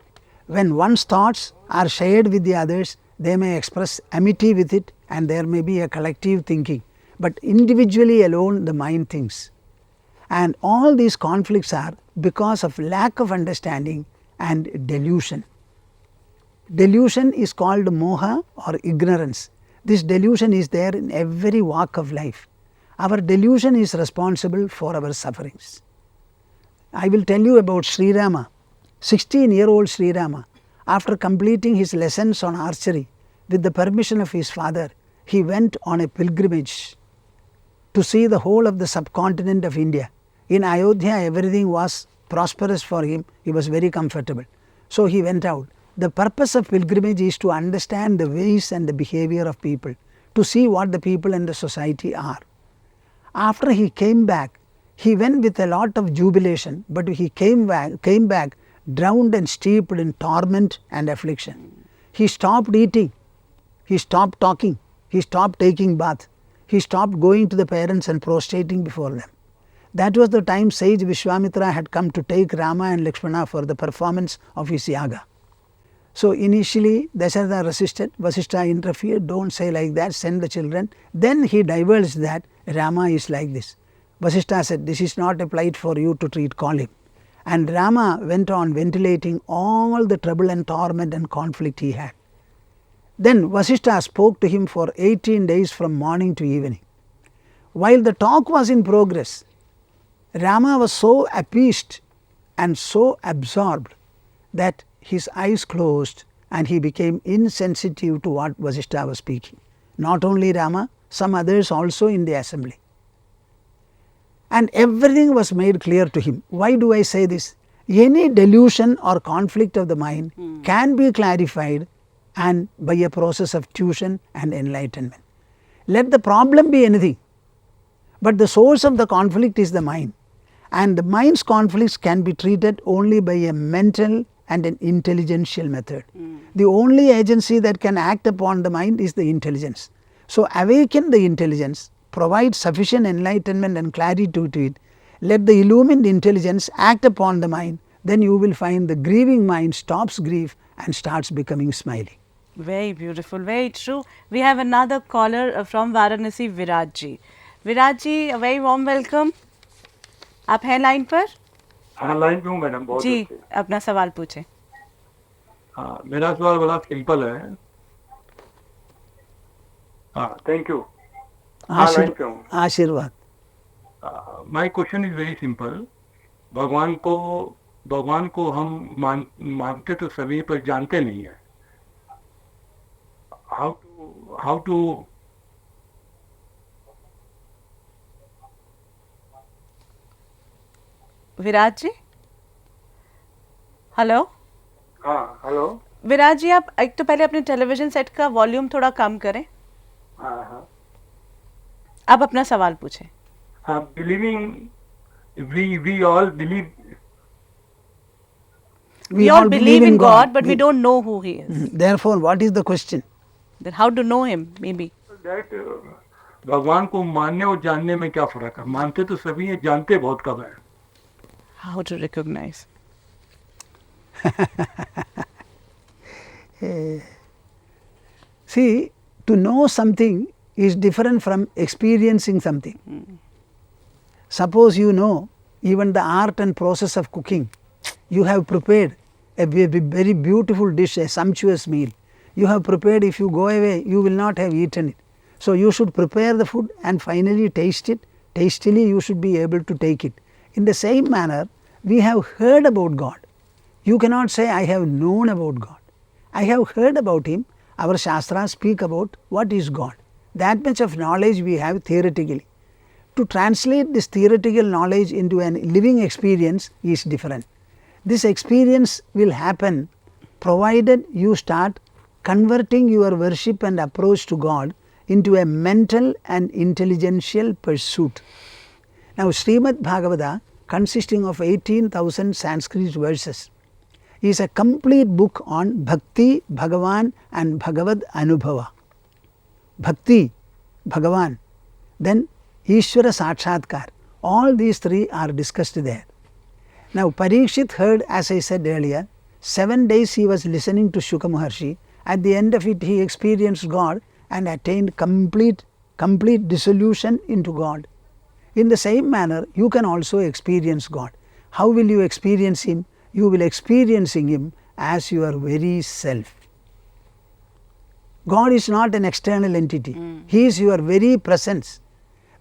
When one's thoughts are shared with the others, they may express amity with it, and there may be a collective thinking. But individually alone the mind thinks. And all these conflicts are because of lack of understanding and delusion. Delusion is called moha or ignorance. This delusion is there in every walk of life. Our delusion is responsible for our sufferings. I will tell you about Sri Rama. 16-year-old Sri Rama, after completing his lessons on archery, with the permission of his father, he went on a pilgrimage to see the whole of the subcontinent of India. In Ayodhya, everything was prosperous for him. He was very comfortable. So he went out. The purpose of pilgrimage is to understand the ways and the behavior of people, to see what the people and the society are. After he came back, he went with a lot of jubilation, but he came back drowned and steeped in torment and affliction. He stopped eating, he stopped talking, he stopped taking bath, he stopped going to the parents and prostrating before them. That was the time sage Vishwamitra had come to take Rama and Lakshmana for the performance of his yaga. So initially Dasharatha resisted, Vasishtha interfered, don't say like that, send the children. Then he divulged that Rama is like this. Vasishtha said, this is not a plight for you to treat, call him. And Rama went on ventilating all the trouble and torment and conflict he had. Then Vasishtha spoke to him for 18 days from morning to evening. While the talk was in progress, Rama was so appeased and so absorbed that his eyes closed and he became insensitive to what Vasishtha was speaking. Not only Rama, some others also in the assembly. And everything was made clear to him. Why do I say this? Any delusion or conflict of the mind can be clarified and by a process of tuition and enlightenment. Let the problem be anything, but the source of the conflict is the mind, and the mind's conflicts can be treated only by a mental and an intelligential method. The only agency that can act upon the mind is the intelligence. So awaken the intelligence, provide sufficient enlightenment and clarity to it, let the illumined intelligence act upon the mind, then you will find the grieving mind stops grief and starts becoming smiling. Very beautiful, very true. We have another caller from Varanasi, Viraj ji. Viraj ji, a very warm welcome. आप हैं line पर? हाँ line पे हूँ madam, बहुत जी, अच्छे। अपना सवाल पूछें। हाँ, मेरा सवाल बड़ा सिंपल है। हाँ, थैंक यू। हाँ लाइन पे हूँ। आशीर्वाद। My question is very simple. भगवान को हम मानते तो सभी पर जानते नहीं है। How to Viraj ji, hello. हाँ हेलो। विराज जी, आप एक तो पहले अपने टेलीविजन सेट का वॉल्यूम थोड़ा कम करें। हाँ हाँ। आप अपना सवाल पूछें। हाँ, believing we all believe. We all believe in God, but we don't know who He is. Therefore, what is the question? Then how to know Him, maybe? That भगवान को मानने और जानने में क्या फर्क है? मानते तो सभी हैं, जानते बहुत कम है। How to recognize? See, to know something is different from experiencing something. Suppose you know even the art and process of cooking. You have prepared a very beautiful dish, a sumptuous meal. You have prepared, if you go away, you will not have eaten it. So you should prepare the food and finally taste it. Tastily you should be able to take it. In the same manner, we have heard about God. You cannot say, I have known about God. I have heard about Him. Our Shastras speak about what is God. That much of knowledge we have theoretically. To translate this theoretical knowledge into a living experience is different. This experience will happen provided you start converting your worship and approach to God into a mental and intelligential pursuit. Now, Srimad Bhagavata, consisting of 18,000 Sanskrit verses, is a complete book on Bhakti, Bhagavan and Bhagavad Anubhava. Bhakti, Bhagavan, then Ishvara Sakshatkar. All these three are discussed there. Now, Parikshit heard, as I said earlier, 7 days he was listening to Shuka Maharshi. At the end of it, he experienced God and attained complete dissolution into God. In the same manner, you can also experience God. How will you experience Him? You will experiencing Him as your very self. God is not an external entity. He is your very presence.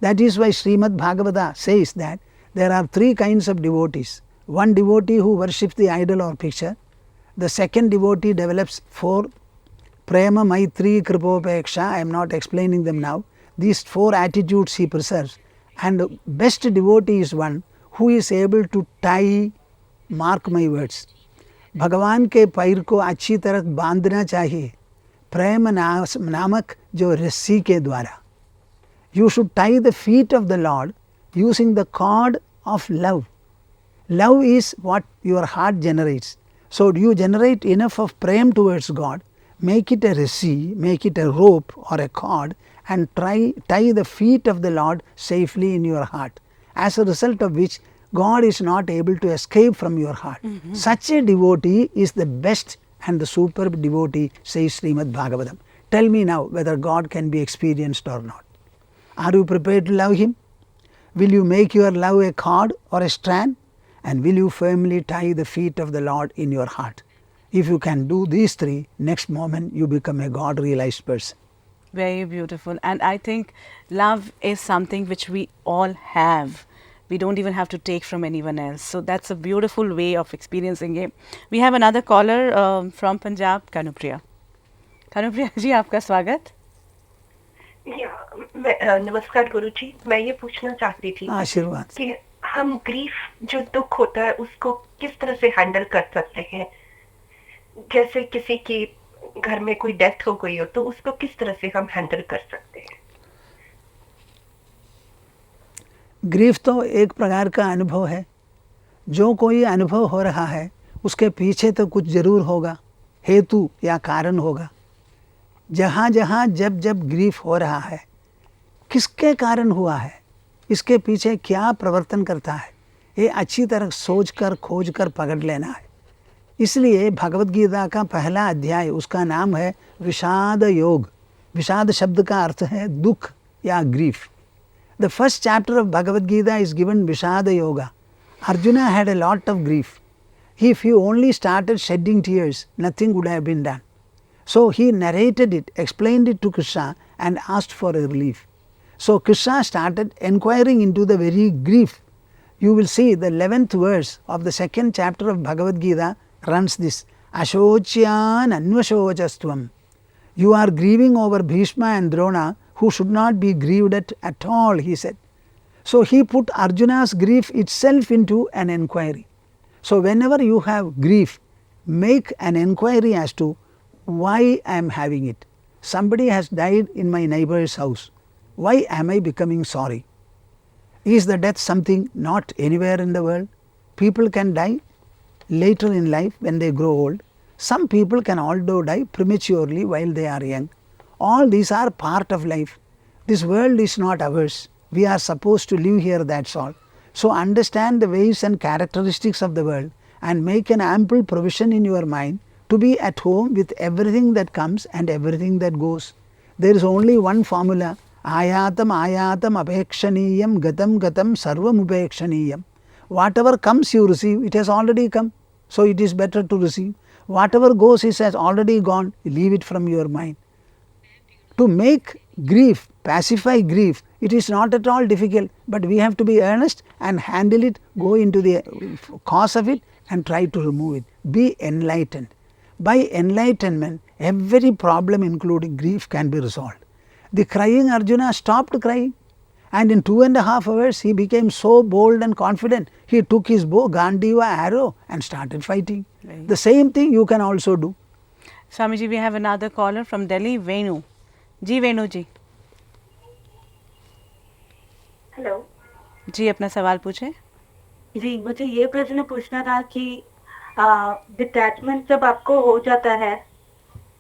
That is why Srimad Bhagavata says that there are 3 kinds of devotees. One devotee who worships the idol or picture. The second devotee develops 4 Prema, Maitri, Kripopeksha. I am not explaining them now. These 4 attitudes he preserves. And the best devotee is one who is able to tie, mark my words, भगवान के पैर को अच्छी तरह बांधना चाहिए प्रेम नामक जो रस्सी के द्वारा. You should tie the feet of the Lord using the cord of love. Love is what your heart generates. So you generate enough of prem towards God, make it a rassi, make it a rope or a cord, and tie the feet of the Lord safely in your heart. As a result of which, God is not able to escape from your heart. Such a devotee is the best and the superb devotee, says Srimad Bhagavatam. Tell me now whether God can be experienced or not. Are you prepared to love Him? Will you make your love a cord or a strand and will you firmly tie the feet of the Lord in your heart? If you can do these three, next moment you become a God realized person. Very beautiful. And I think love is something which we all have. We don't even have to take from anyone else. So that's a beautiful way of experiencing it. We have another caller from Punjab, Kanupriya. Kanupriya ji, आपका स्वागत. नमस्कार गुरु जी. मैं ये पूछना चाहती थी आशीर्वाद. कि हम ग्रीफ जो दुख होता है उसको किस तरह से हैंडल कर सकते हैं. जैसे किसी की घर में कोई डेथ हो गई हो तो उसको किस तरह से हम हैंडल कर सकते हैं. ग्रीफ तो एक प्रकार का अनुभव है. जो कोई अनुभव हो रहा है उसके पीछे तो कुछ जरूर होगा, हेतु या कारण होगा. जहाँ जहाँ जब जब ग्रीफ हो रहा है, किसके कारण हुआ है, इसके पीछे क्या प्रवर्तन करता है, ये अच्छी तरह सोच कर खोज कर पकड़ लेना है. इसलिए भगवत गीता का पहला अध्याय, उसका नाम है विषाद योग. विषाद शब्द का अर्थ है दुख या grief. The first chapter of Bhagavad Gita is given Vishad Yoga. Arjuna had a lot of grief. If he only started shedding tears, nothing would have been done. So he narrated it, explained it to Krishna and asked for a relief. So Krishna started inquiring into the very grief. You will see the 11th verse of the second chapter of Bhagavad Gita runs this. Ashocyan anvashochastvam. You are grieving over Bhishma and Drona, who should not be grieved at all, he said. So he put Arjuna's grief itself into an inquiry. So whenever you have grief, make an inquiry as to why I am having it. Somebody has died in my neighbor's house. Why am I becoming sorry? Is the death something not anywhere in the world? People can die later in life when they grow old. Some people can also die prematurely while they are young. All these are part of life. This world is not ours. We are supposed to live here, that's all. So understand the ways and characteristics of the world and make an ample provision in your mind to be at home with everything that comes and everything that goes. There is only one formula. Ayatam ayatam apekshaniyam gatam gatam sarvam upekshaniyam. Whatever comes you receive, it has already come. So it is better to receive. Whatever goes, it has already gone. Leave it from your mind. To make grief, pacify grief, it is not at all difficult, but we have to be earnest and handle it, go into the cause of it and try to remove it. Be enlightened. By enlightenment, every problem including grief can be resolved. The crying Arjuna stopped crying, and in 2.5 hours he became so bold and confident. He took his bow, Gandiva arrow and started fighting. Right. The same thing you can also do. Swamiji, we have another caller from Delhi, Venu. Ji Venu ji. Hello ji, अपना सवाल पूछे. जी, मुझे ये प्रश्न पूछना था कि detachment जब आपको हो जाता है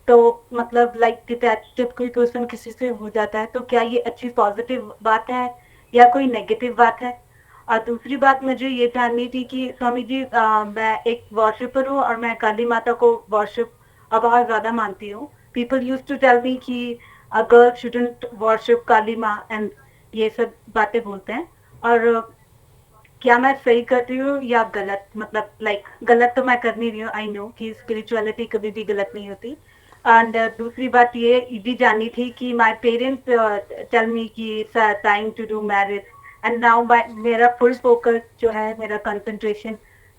तो मतलब लाइक डिटैच जब कोई पर्सन किसी से हो जाता है तो क्या ये अच्छी पॉजिटिव बात है या कोई नेगेटिव बात है. और दूसरी बात मुझे ये जाननी थी कि स्वामी जी मैं एक वर्शिपर हूँ और मैं काली माता को वर्शिप बहुत ज़्यादा मानती हूँ. People used to tell me कि a girl shouldn't worship काली माँ and ये सब बातें बोलते हैं. और क्या मैं सही करती हूँ या गलत, मतलब लाइक गलत तो मैं कर नहीं रही हूँ. आई नो कि स्पिरिचुअलिटी कभी भी गलत नहीं होती. एंड दूसरी बात ये भी जाननी थी कि माय पेरेंट्स टेल मी कि it's time to do marriage and now मेरा फुल फोकस जो है, मेरा कंसंट्रेशन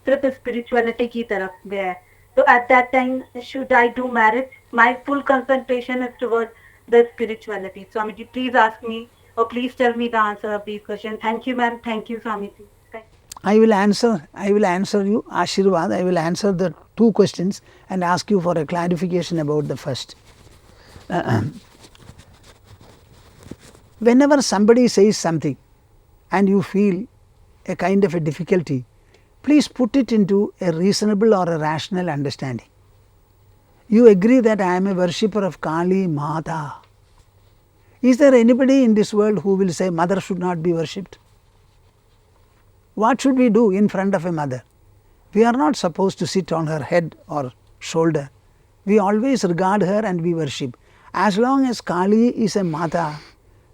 सिर्फ स्पिरिचुअलिटी की तरफ गया है. तो at that time should I do marriage? My full concentration is toward the spirituality. Swamiji, please ask me or please tell me the answer of these questions. Thank you, ma'am. Thank you, Swamiji. I will answer you, Ashirwad. I will answer the two questions and ask you for a clarification about the first. Whenever somebody says something and you feel a kind of a difficulty, please put it into a reasonable or a rational understanding. You agree that I am a worshipper of Kali Mata. Is there anybody in this world who will say mother should not be worshipped? What should we do in front of a mother? We are not supposed to sit on her head or shoulder. We always regard her and we worship. As long as Kali is a Mata,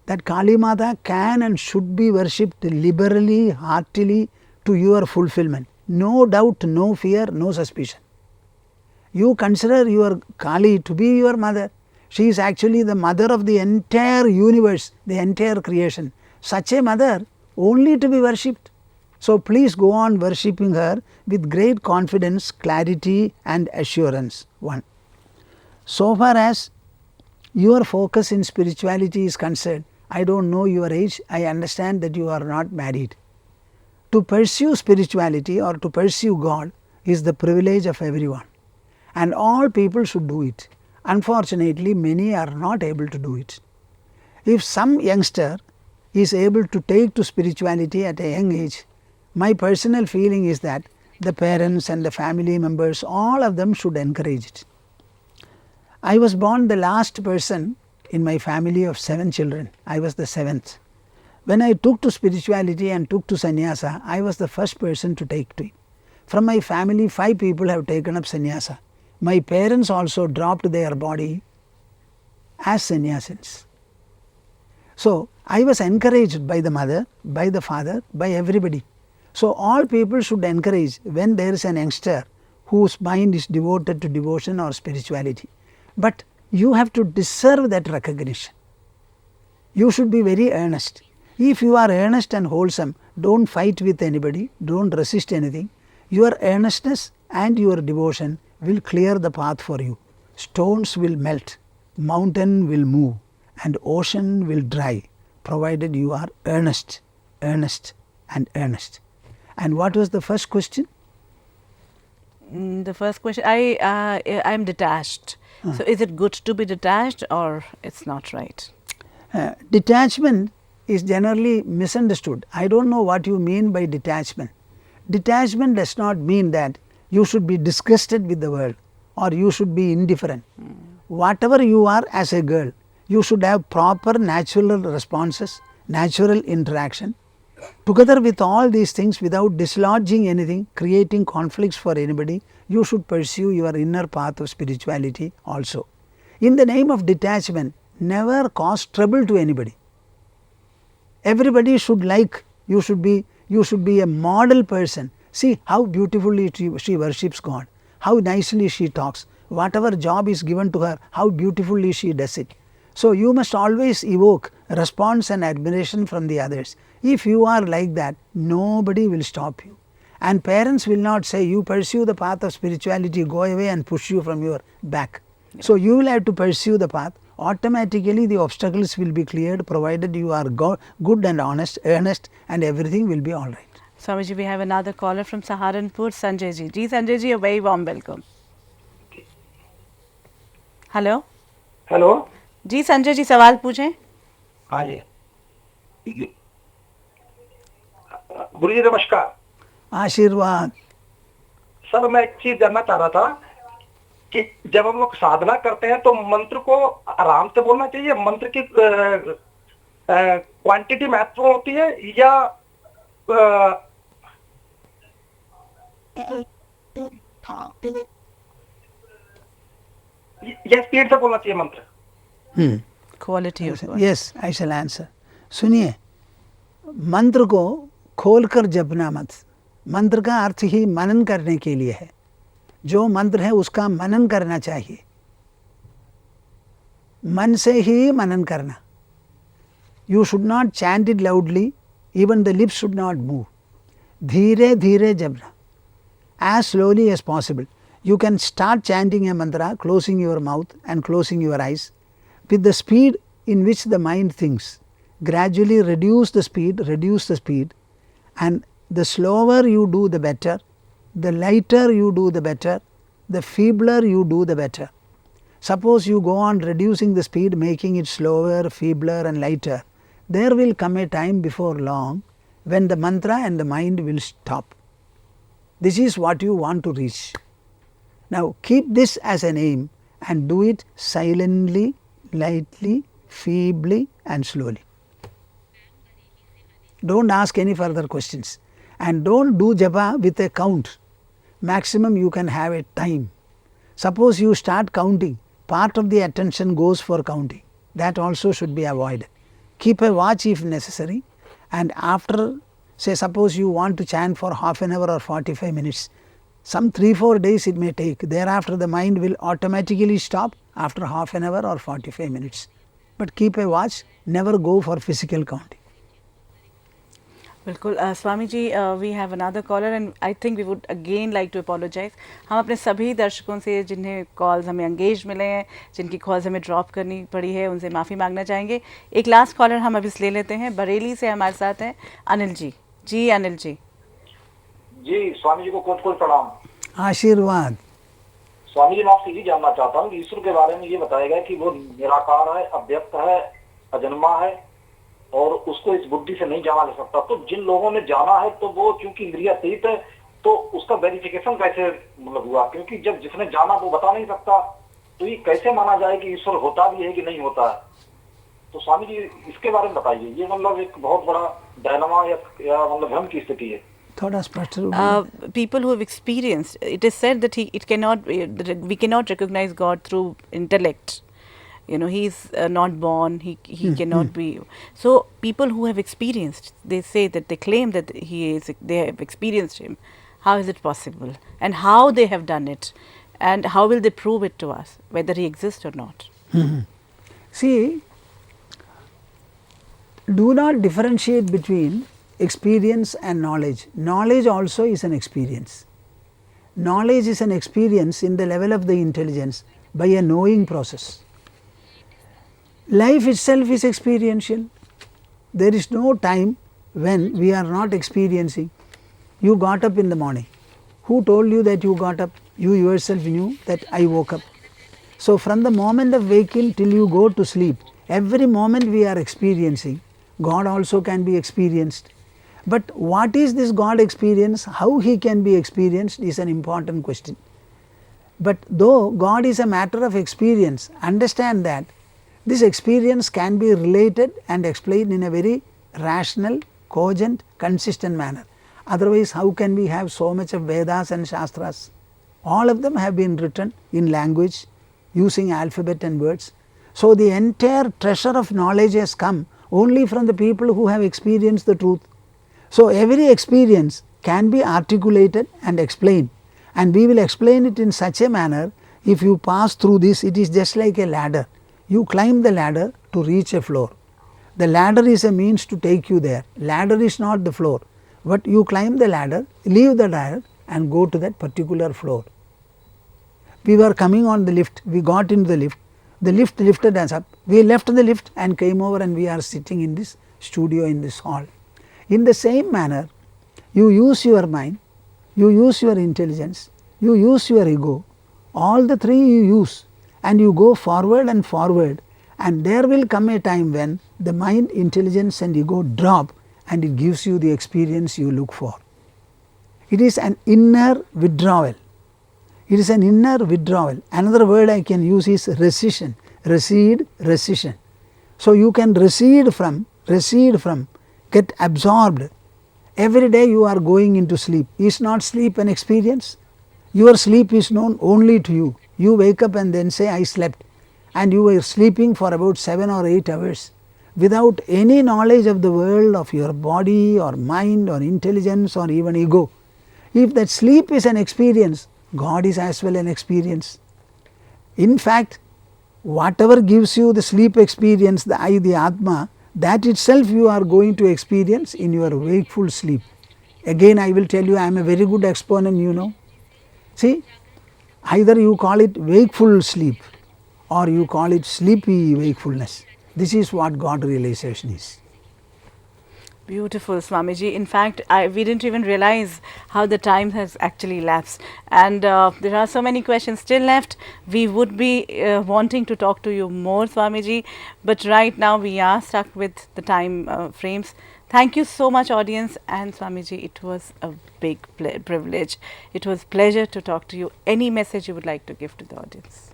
that Kali Mata can and should be worshipped liberally, heartily to your fulfillment. no doubt, no fear, no suspicion. You consider your Kali to be your mother. She is actually the mother of the entire universe, the entire creation. Such a mother only to be worshipped. So please go on worshipping her with great confidence, clarity and assurance. 1. So far as your focus in spirituality is concerned, I don't know your age, I understand that you are not married. To pursue spirituality or to pursue God is the privilege of everyone, and all people should do it. Unfortunately, many are not able to do it. If some youngster is able to take to spirituality at a young age, my personal feeling is that the parents and the family members, all of them should encourage it. I was born the last person in my family of 7 children. I was the 7th. When I took to spirituality and took to sannyasa, I was the first person to take to it. From my family, 5 people have taken up sannyasa. My parents also dropped their body as sannyasins. So, I was encouraged by the mother, by the father, by everybody. So, all people should encourage when there is an youngster whose mind is devoted to devotion or spirituality. But you have to deserve that recognition. You should be very earnest. If you are earnest and wholesome, don't fight with anybody, don't resist anything. Your earnestness and your devotion will clear the path for you. Stones will melt, mountain will move, and ocean will dry, provided you are earnest, earnest and earnest. And what was the first question? The first question, I am detached. So is it good to be detached or it's not right? Detachment is generally misunderstood. I don't know what you mean by detachment. Detachment does not mean that you should be disgusted with the world or you should be indifferent. Whatever you are as a girl, you should have proper natural responses, natural interaction. Together with all these things, without dislodging anything, creating conflicts for anybody, you should pursue your inner path of spirituality also. In the name of detachment, never cause trouble to anybody. Everybody should like, you should be a model person. See how beautifully she worships God, how nicely she talks, whatever job is given to her, how beautifully she does it. So you must always evoke response and admiration from the others. If you are like that, nobody will stop you. And parents will not say, you pursue the path of spirituality, go away and push you from your back. So you will have to pursue the path. Automatically the obstacles will be cleared, provided you are good and honest, earnest, and everything will be all right. Swamiji, we have another caller from Saharanpur, Sanjay ji. Ji Sanjay ji, a very warm welcome. Hello. Hello ji Sanjay ji, सवाल पूछें. हाँ जी गुरु जी नमस्कार. आशीर्वाद. Sir मैं एक चीज जानना चाह रहा था कि जब हम लोग साधना करते हैं तो मंत्र को आराम से बोलना चाहिए, मंत्र की क्वांटिटी महत्वपूर्ण होती है या स्पीड से बोलना चाहिए मंत्र? Quality of word. Yes, I shall answer. सुनिए, मंत्र को खोलकर जपना मत. मंत्र का अर्थ ही मनन करने के लिए है. जो मंत्र है उसका मनन करना चाहिए. मन से ही मनन करना. You should not chant it loudly, even the lips should not move. धीरे धीरे जपना, as slowly as possible. You can start chanting a mantra, closing your mouth and closing your eyes. With the speed in which the mind thinks, gradually reduce the speed, and the slower you do the better, the lighter you do the better, the feebler you do the better. Suppose you go on reducing the speed, making it slower, feebler and lighter, there will come a time before long when the mantra and the mind will stop. This is what you want to reach. Now keep this as an aim and do it silently, lightly, feebly and slowly. Don't ask any further questions, and don't do japa with a count. Maximum you can have a time. Suppose you start counting, part of the attention goes for counting. That also should be avoided. Keep a watch if necessary, and after Say suppose you want to chant for half an hour or 45 minutes, some 3-4 days it may take, thereafter the mind will automatically stop after half an hour or 45 minutes. But keep a watch, never go for physical counting. बिल्कुल Swami ji, we have another caller and I think we would again like to apologize. हम अपने सभी दर्शकों से जिन्हें calls हमें engage मिले हैं, जिनकी कॉल्स हमें ड्रॉप करनी पड़ी है, उनसे माफ़ी मांगना चाहेंगे. एक लास्ट कॉलर हम अभी ले लेते हैं. बरेली से हमारे साथ हैं अनिल जी. जी अनिल जी. जी स्वामी जी को कोट कोट प्रणाम. आशीर्वाद. स्वामी जी मैं आपसे ये जानना चाहता हूँ, ईश्वर के बारे में ये बताएगा कि वो निराकार है, अव्यक्त है, अजन्मा है और उसको इस बुद्धि से नहीं जाना जा सकता. तो जिन लोगों ने जाना है तो वो क्योंकि इंद्रियातीत है तो उसका वेरिफिकेशन कैसे मतलब हुआ? क्योंकि जब जिसने जाना वो बता नहीं सकता, तो ये कैसे माना जाए कि ईश्वर होता भी है कि नहीं होता है? तो स्वामी जी इसके बारे में बताइए. ये मतलब एक बहुत बड़ा डायलमा या मतलब भ्रम की स्थिति है. थोड़ा स्पष्ट. People who have experienced, it is said that we cannot recognize God through intellect. You know, he's not born, he cannot be. So people who have experienced, they say that they claim that they have experienced him. How is it possible? And how they have done it? And how will they prove it to us, whether he exists or not? See, do not differentiate between experience and knowledge. Knowledge also is an experience. Knowledge is an experience in the level of the intelligence by a knowing process. Life itself is experiential. There is no time when we are not experiencing. You got up in the morning. Who told you that you got up? You yourself knew that I woke up. So from the moment of waking till you go to sleep, every moment we are experiencing. God also can be experienced. But what is this God experience? How he can be experienced is an important question. But though God is a matter of experience, understand that this experience can be related and explained in a very rational, cogent, consistent manner. Otherwise, how can we have so much of Vedas and Shastras? All of them have been written in language using alphabet and words. So the entire treasure of knowledge has come only from the people who have experienced the truth. So every experience can be articulated and explained, and we will explain it in such a manner. If you pass through this, it is just like a ladder. You climb the ladder to reach a floor. The ladder is a means to take you there. Ladder is not the floor, but you climb the ladder, leave the ladder and go to that particular floor. We were coming on the lift, we got into the lift lifted us up, we left the lift and came over and we are sitting in this studio, in this hall. In the same manner, you use your mind, you use your intelligence, you use your ego, all the three you use, and you go forward, and there will come a time when the mind, intelligence and ego drop and it gives you the experience you look for. It is an inner withdrawal. It is an inner withdrawal. Another word I can use is recession, recede, recession. So you can recede from, get absorbed. Every day you are going into sleep. Is not sleep an experience? Your sleep is known only to you. You wake up and then say, I slept, and you were sleeping for about 7 or 8 hours without any knowledge of the world, of your body or mind or intelligence or even ego. If that sleep is an experience, God is as well an experience. In fact, whatever gives you the sleep experience, the I, the Atma, that itself you are going to experience in your wakeful sleep. Again I will tell you, I am a very good exponent, you know. See, either you call it wakeful sleep or you call it sleepy wakefulness. This is what God realization is. Beautiful, Swamiji. In fact, we didn't even realize how the time has actually elapsed. And there are so many questions still left. We would be wanting to talk to you more, Swamiji. But right now, we are stuck with the time frames. Thank you so much, audience. And Swamiji, it was a big privilege. It was a pleasure to talk to you. Any message you would like to give to the audience?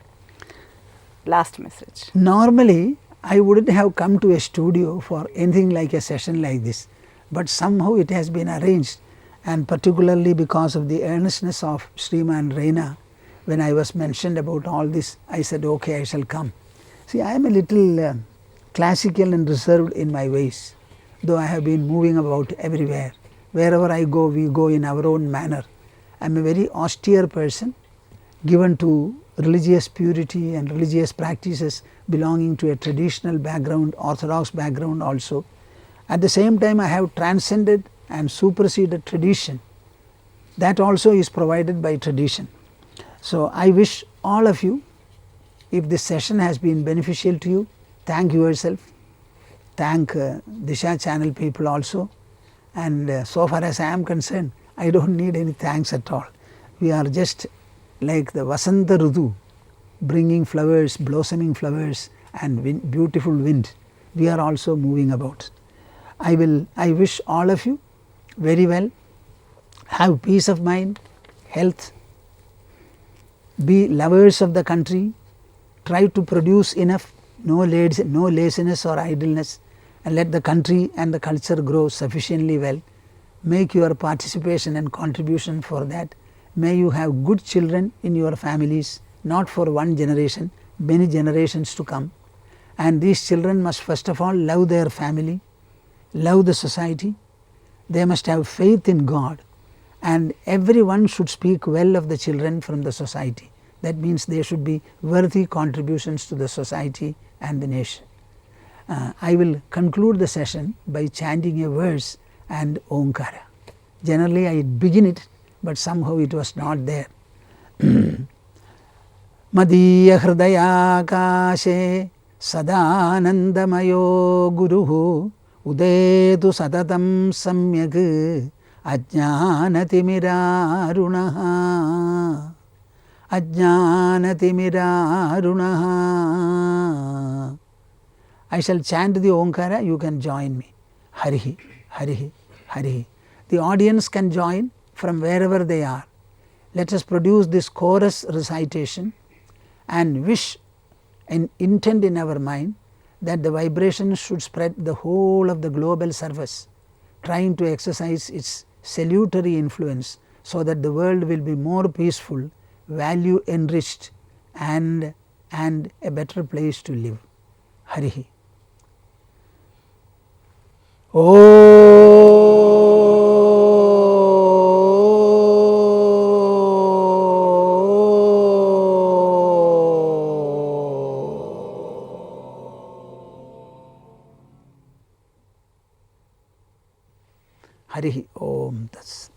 Last message. Normally, I wouldn't have come to a studio for anything like a session like this, but somehow it has been arranged, and particularly because of the earnestness of Sriman Reina, when I was mentioned about all this, I said, okay, I shall come. See, I am a little classical and reserved in my ways, though I have been moving about everywhere. Wherever I go, we go in our own manner. I am a very austere person, given to religious purity and religious practices, belonging to a traditional background, orthodox background also. At the same time, I have transcended and superseded tradition. That also is provided by tradition. So, I wish all of you, if this session has been beneficial to you, thank yourself, thank DISHA channel people also, and so far as I am concerned, I do not need any thanks at all. We are just like the Vasanta Rutu, bringing flowers, blossoming flowers and beautiful wind. We are also moving about. I wish all of you very well, have peace of mind, health, be lovers of the country, try to produce enough, no laziness or idleness, and let the country and the culture grow sufficiently well. Make your participation and contribution for that. May you have good children in your families, not for one generation, many generations to come. And these children must first of all love their family, love the society, they must have faith in God, and everyone should speak well of the children from the society. That means they should be worthy contributions to the society and the nation. I will conclude the session by chanting a verse and Omkara. Generally I begin it, but somehow it was not there. Madhya hridayakashe sadanandamayo guruhu udetu satatam samyak ajnanatimidarunaha ajnanatimidarunaha. I shall chant the Omkara, you can join me. Harihi, Harihi, Harihi. The audience can join from wherever they are. Let us produce this chorus recitation and wish and intent in our mind that the vibration should spread the whole of the global surface, trying to exercise its salutary influence so that the world will be more peaceful, value enriched and a better place to live. Harihi. Harihi Om Tats.